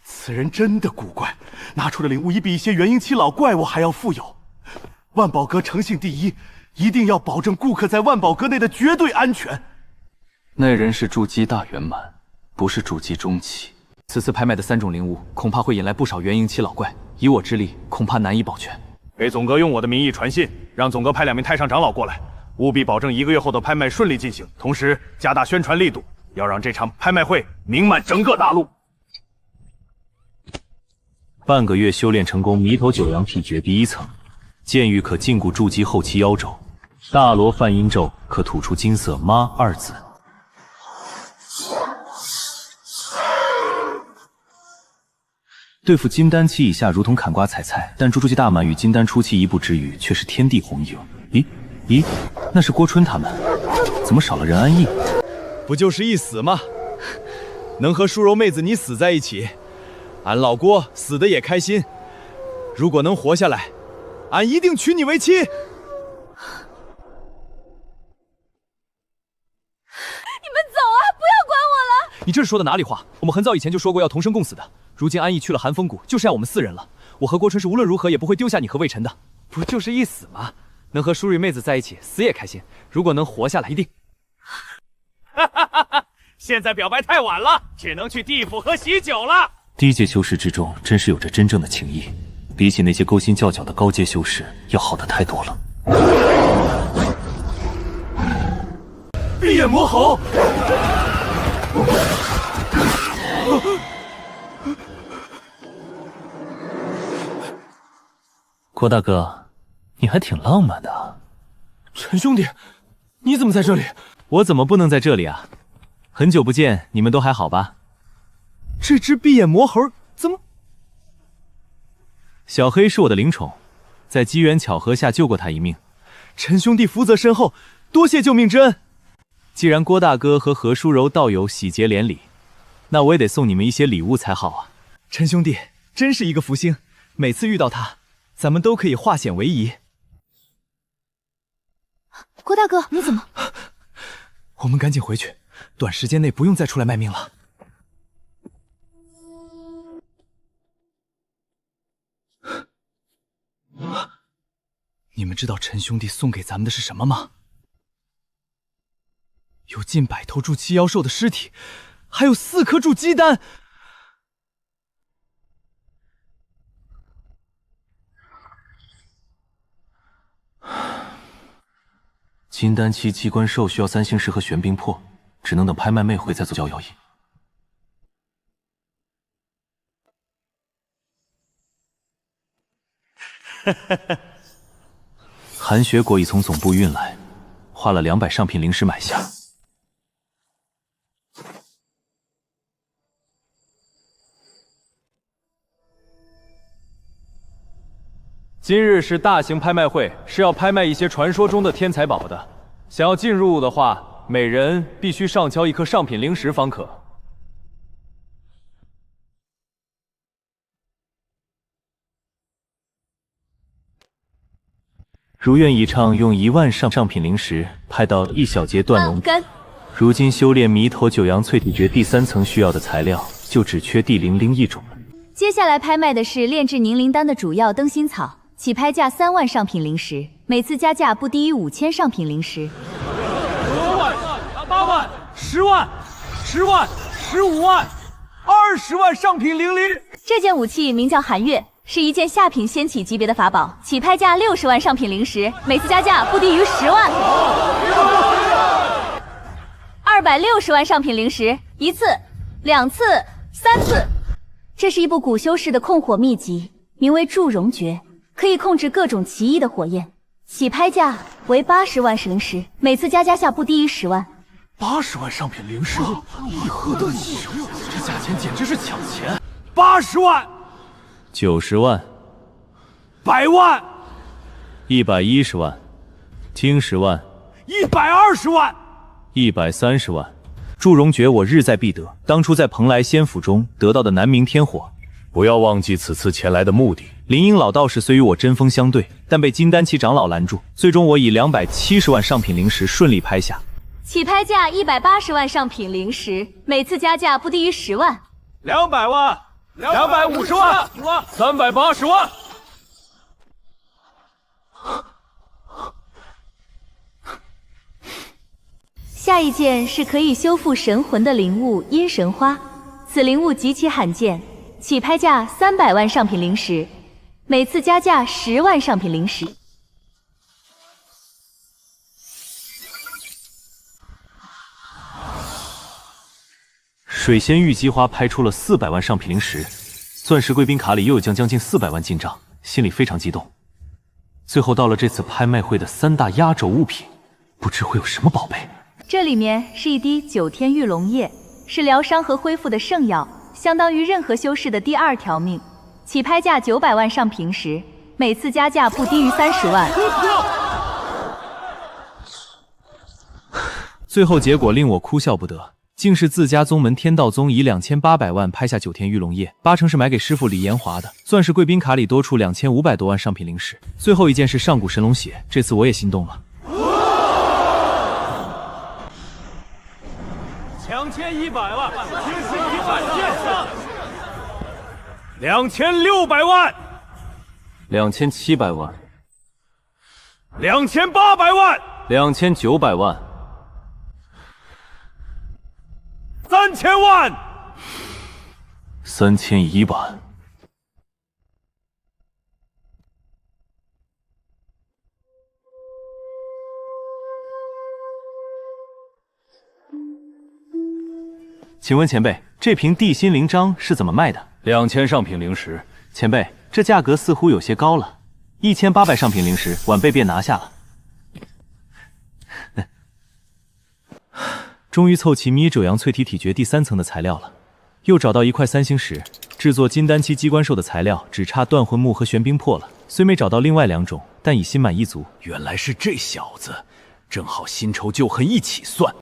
此人真的古怪，拿出的灵物已比一些元婴期老怪物还要富有。万宝阁诚信第一，一定要保证顾客在万宝阁内的绝对安全。那人是筑基大圆满，不是筑基中期。此次拍卖的3种灵物，恐怕会引来不少元婴期老怪，以我之力，恐怕难以保全。给总阁用我的名义传信，让总阁派2名太上长老过来，务必保证1个月后的拍卖顺利进行，同时加大宣传力度，要让这场拍卖会名满整个大陆。半个月修炼成功弥陀九阳体诀第1层，剑玉可禁锢筑基后期妖咒，大罗梵音咒可吐出金色妈2字。对付金丹期以下如同砍瓜采菜，但筑基大满与金丹初期一步之余却是天地鸿影。咦，那是郭春他们，怎么少了任安逸？不就是一死吗？能和舒柔妹子你死在一起，俺老郭死的也开心。如果能活下来，俺一定娶你为妻。你们走啊！不要管我了！你这是说的哪里话？我们很早以前就说过要同生共死的。如今安逸去了寒风谷，就剩下我们4人了。我和郭春是无论如何也不会丢下你和魏晨的。不就是一死吗？能和舒瑞妹子在一起，死也开心。如果能活下来，一定。现在表白太晚了，只能去地府喝喜酒了。低阶修士之中，真是有着真正的情谊，比起那些勾心斗角的高阶修士，要好的太多了。闭眼魔吼！郭大哥，你还挺浪漫的啊。陈兄弟，你怎么在这里？我怎么不能在这里啊？很久不见，你们都还好吧？这只闭眼魔猴怎么？小黑是我的灵宠，在机缘巧合下救过他一命。陈兄弟福泽深厚，多谢救命之恩。既然郭大哥和何书柔道友喜结连理，那我也得送你们一些礼物才好啊。陈兄弟真是一个福星，每次遇到他，咱们都可以化险为夷。郭大哥，你怎么？我们赶紧回去，短时间内不用再出来卖命了。你们知道陈兄弟送给咱们的是什么吗？有近100头筑期妖兽的尸体，还有4颗筑基丹。金丹期机关兽需要3星石和玄冰魄，只能等拍卖妹会再做交易。寒雪果已从总部运来，花了200上品灵石买下。今日是大型拍卖会，是要拍卖一些传说中的天财宝的。想要进入的话，每人必须上交1颗上品灵石方可。如愿以偿，用1万上品灵石拍到1小节断龙。如今修炼弥陀九阳淬体诀第3层需要的材料，就只缺地灵灵1种了。接下来拍卖的是炼制凝灵丹的主要灯芯草，起拍价3万上品灵石，每次加价不低于5000上品灵石。9万、8万、10万、10万、15万、20万上品灵灵。这件武器名叫寒月，是一件下品仙启级别的法宝，起拍价60万上品灵石，每次加价不低于10万。260万上品灵石，1次、2次、3次。这是一部古修士的控火秘籍，名为祝融诀，可以控制各种奇异的火焰，起拍价为80万灵石，每次加价下不低于10万。80万上品灵石，你何等稀有？这价钱简直是抢钱！80万、 90万、 100万、 110万、听10万、 120万、 130万。祝融诀我日在必得，当初在蓬莱仙府中得到的南冥天火，不要忘记此次前来的目的。林荫老道士虽与我针锋相对，但被金丹期长老拦住，最终我以270万上品灵石顺利拍下。起拍价180万上品灵石，每次加价不低于10万。200万、250万、380万。下一件是可以修复神魂的灵物阴神花，此灵物极其罕见，起拍价300万上品灵石，每次加价10万上品灵石。水仙玉姬花拍出了400万上品灵石，钻石贵宾卡里又有将近400万进账，心里非常激动。最后到了这次拍卖会的3大压轴物品，不知会有什么宝贝。这里面是一滴9天玉龙液，是疗伤和恢复的圣药，相当于任何修士的第2条命，起拍价900万上品石，每次加价不低于30万。最后结果令我哭笑不得，竟是自家宗门天道宗以2800万拍下9天玉龙液，8成是买给师傅李延华的。钻石贵宾卡里多出2500多万上品灵石。最后一件是上古神龙血，这次我也心动了。2100万，2600万，2700万，2800万，2900万，3000万，3100万。请问前辈，这瓶地心灵章是怎么卖的？2000上品灵石。前辈，这价格似乎有些高了，1800上品灵石，晚辈便拿下了。终于凑齐米九阳淬体体诀第3层的材料了，又找到一块3星石，制作金丹期机关兽的材料只差断魂木和玄冰魄了。虽没找到另外2种，但已心满意足。原来是这小子，正好新仇旧恨一起算。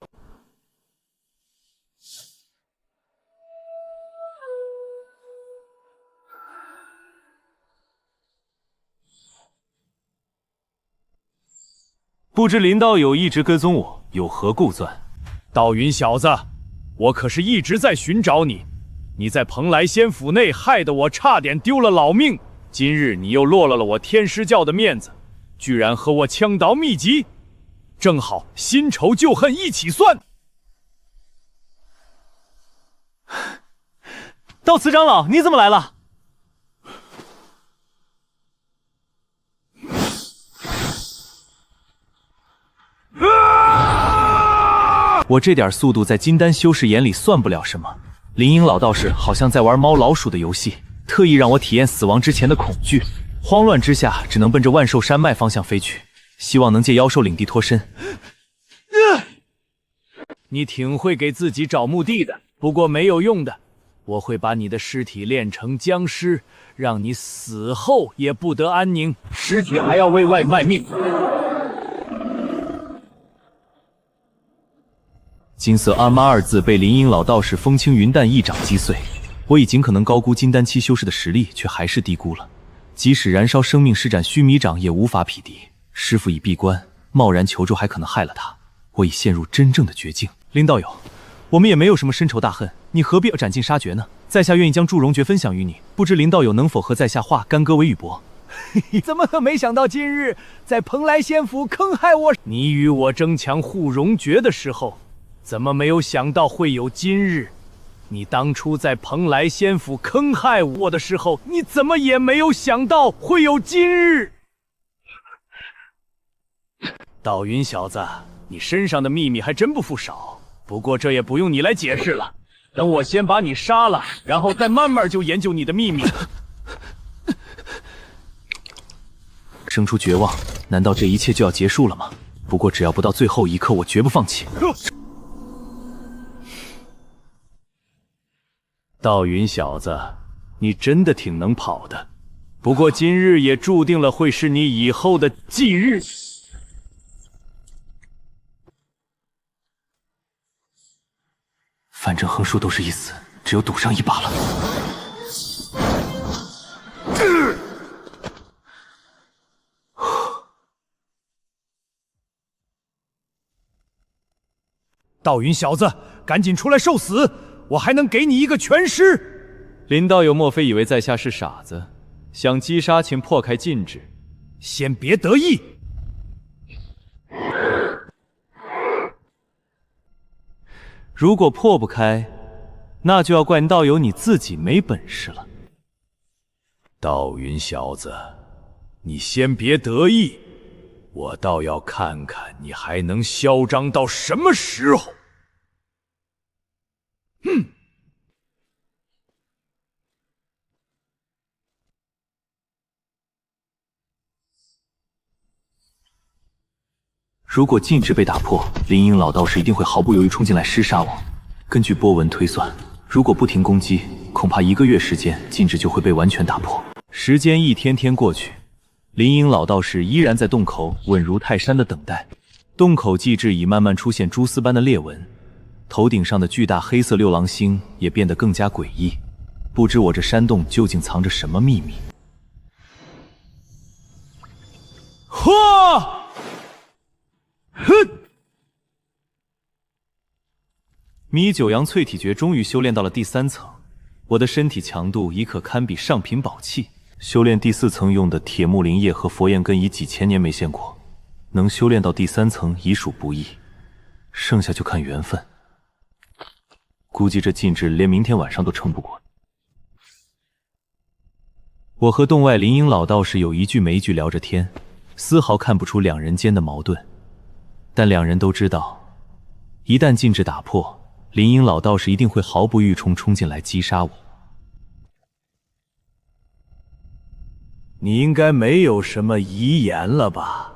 不知林道友一直跟踪我，有何故钻？道云小子，我可是一直在寻找你。你在蓬莱仙府内害得我差点丢了老命，今日你又落了我天师教的面子，居然和我枪倒秘籍，正好新仇旧恨一起算。道慈长老，你怎么来了？我这点速度在金丹修士眼里算不了什么。林英老道士好像在玩猫老鼠的游戏，特意让我体验死亡之前的恐惧。慌乱之下，只能奔着万寿山脉方向飞去，希望能借妖兽领地脱身。你挺会给自己找墓地的，不过没有用的。我会把你的尸体炼成僵尸，让你死后也不得安宁，尸体还要为外卖命。金色阿妈2字被林英老道士风轻云淡一掌击碎。我已尽可能高估金丹期修士的实力，却还是低估了。即使燃烧生命施展须弥掌，也无法匹敌。师父已闭关，贸然求助还可能害了他。我已陷入真正的绝境。林道友，我们也没有什么深仇大恨，你何必要斩尽杀绝呢？在下愿意将祝融诀分享于你，不知林道友能否和在下化干戈为玉帛？怎么可没想到今日在蓬莱仙府坑害我？你与我争抢护融诀的时候，怎么没有想到会有今日？你当初在蓬莱仙府坑害我的时候，你怎么也没有想到会有今日？道云小子，你身上的秘密还真不负少。不过这也不用你来解释了，等我先把你杀了，然后再慢慢就研究你的秘密。生出绝望，难道这一切就要结束了吗？不过只要不到最后一刻，我绝不放弃。道云小子，你真的挺能跑的，不过今日也注定了会是你以后的忌日。反正横竖都是一死，只有赌上一把了。道云小子，赶紧出来受死！我还能给你一个全尸。林道友莫非以为在下是傻子，想击杀请破开禁制？先别得意。如果破不开，那就要怪道友你自己没本事了。道云小子，你先别得意，我倒要看看你还能嚣张到什么时候。如果禁制被打破，林英老道士一定会毫不犹豫冲进来厮杀我。根据波纹推算，如果不停攻击，恐怕1个月时间，禁制就会被完全打破。时间一天天过去，林英老道士依然在洞口稳如泰山的等待。洞口祭制已慢慢出现蛛丝般的裂纹，头顶上的巨大黑色六郎星也变得更加诡异。不知我这山洞究竟藏着什么秘密？嚯！哼！米九阳淬体诀终于修炼到了第3层，我的身体强度已可堪比上品宝器。修炼第4层用的铁木灵液和佛焰根已几千年没见过，能修炼到第3层已属不易，剩下就看缘分。估计这禁制连明天晚上都撑不过。我和洞外林英老道士有一句没一句聊着天，丝毫看不出两人间的矛盾。但两人都知道，一旦禁制打破，林英老道士一定会毫不豫冲冲进来击杀我。你应该没有什么遗言了吧？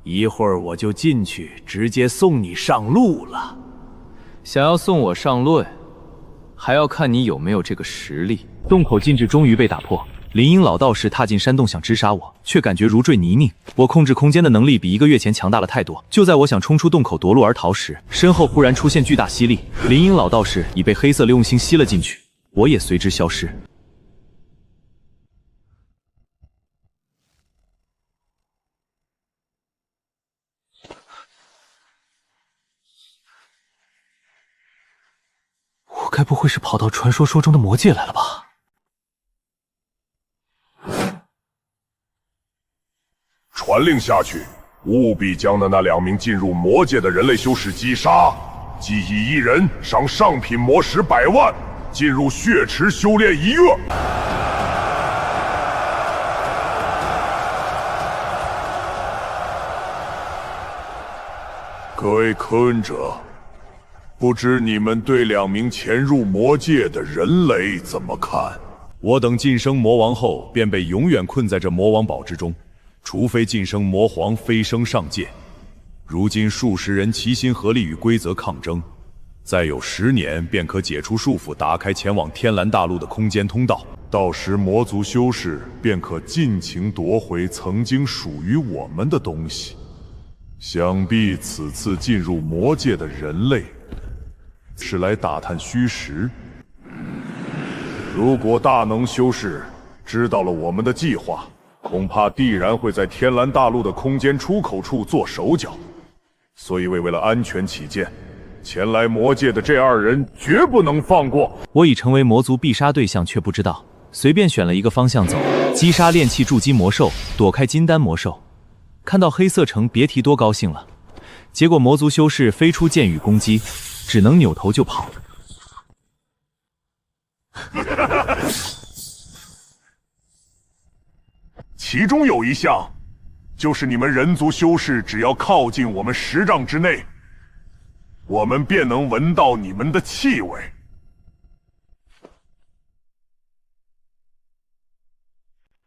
一会儿我就进去，直接送你上路了。想要送我上论，还要看你有没有这个实力。洞口禁制终于被打破，林荫老道士踏进山洞想直杀我，却感觉如坠泥泞。我控制空间的能力比1个月前强大了太多。就在我想冲出洞口夺路而逃时，身后忽然出现巨大吸力，林荫老道士已被黑色流用星吸了进去，我也随之消失。我该不会是跑到传说中的魔界来了吧？传令下去，务必将那2名进入魔界的人类修士击杀，即以1人赏上品魔石100万，进入血池修炼1月。各位科恩者，不知你们对2名潜入魔界的人类怎么看？我等晋升魔王后，便被永远困在这魔王堡之中。除非晋升魔皇飞升上界，如今数十人齐心合力与规则抗争，再有10年便可解除束缚，打开前往天蓝大陆的空间通道。到时魔族修士便可尽情夺回曾经属于我们的东西。想必此次进入魔界的人类是来打探虚实。如果大能修士知道了我们的计划，恐怕必然会在天蓝大陆的空间出口处做手脚，所以为了安全起见，前来魔界的这2人绝不能放过。我已成为魔族必杀对象，却不知道，随便选了一个方向走，击杀炼气筑基魔兽，躲开金丹魔兽。看到黑色城，别提多高兴了。结果魔族修士飞出剑雨攻击，只能扭头就跑。其中有一项，就是你们人族修士只要靠近我们10丈之内，我们便能闻到你们的气味。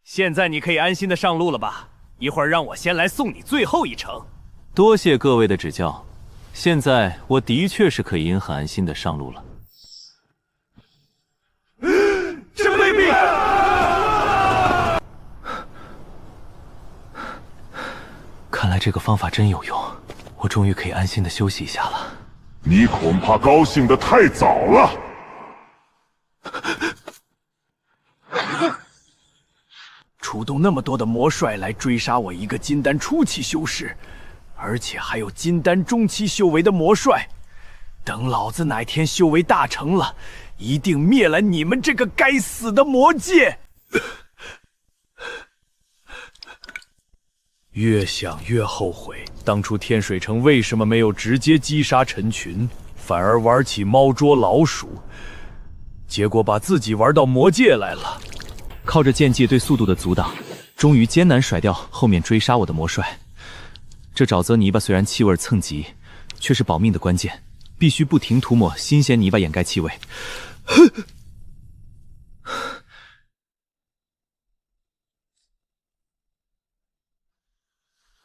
现在你可以安心的上路了吧？一会儿让我先来送你最后一程。多谢各位的指教，现在我的确是可以很安心的上路了。这卑鄙！看来这个方法真有用，我终于可以安心的休息一下了。你恐怕高兴得太早了。出动那么多的魔帅来追杀我一个金丹初期修士，而且还有金丹中期修为的魔帅。等老子哪天修为大成了，一定灭了你们这个该死的魔界！越想越后悔，当初天水城为什么没有直接击杀陈群，反而玩起猫捉老鼠，结果把自己玩到魔界来了。靠着剑技对速度的阻挡，终于艰难甩掉后面追杀我的魔帅。这沼泽泥巴虽然气味蹭急，却是保命的关键，必须不停涂抹新鲜泥巴掩盖气味。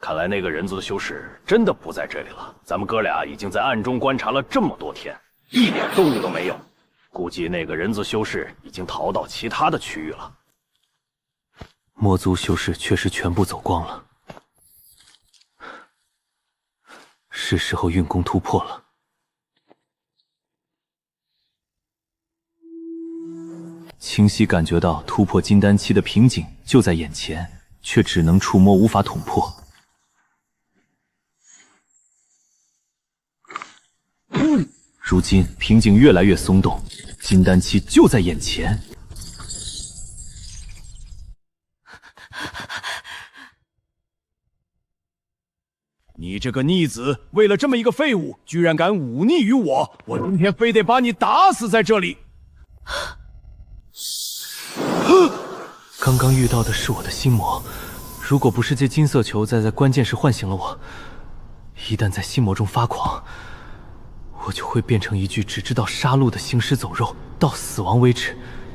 看来那个人族修士真的不在这里了。咱们哥俩已经在暗中观察了这么多天，一点动静都没有，估计那个人族修士已经逃到其他的区域了。魔族修士确实全部走光了，是时候运功突破了。清晰感觉到突破金丹期的瓶颈就在眼前，却只能触摸，无法捅破。如今瓶颈越来越松动，金丹期就在眼前。你这个逆子，为了这么一个废物，居然敢忤逆于我！我今天非得把你打死在这里！刚刚遇到的是我的心魔，如果不是这金色球在关键时唤醒了我，一旦在心魔中发狂，我就会变成一具只知道杀戮的行尸走肉，到死亡为止。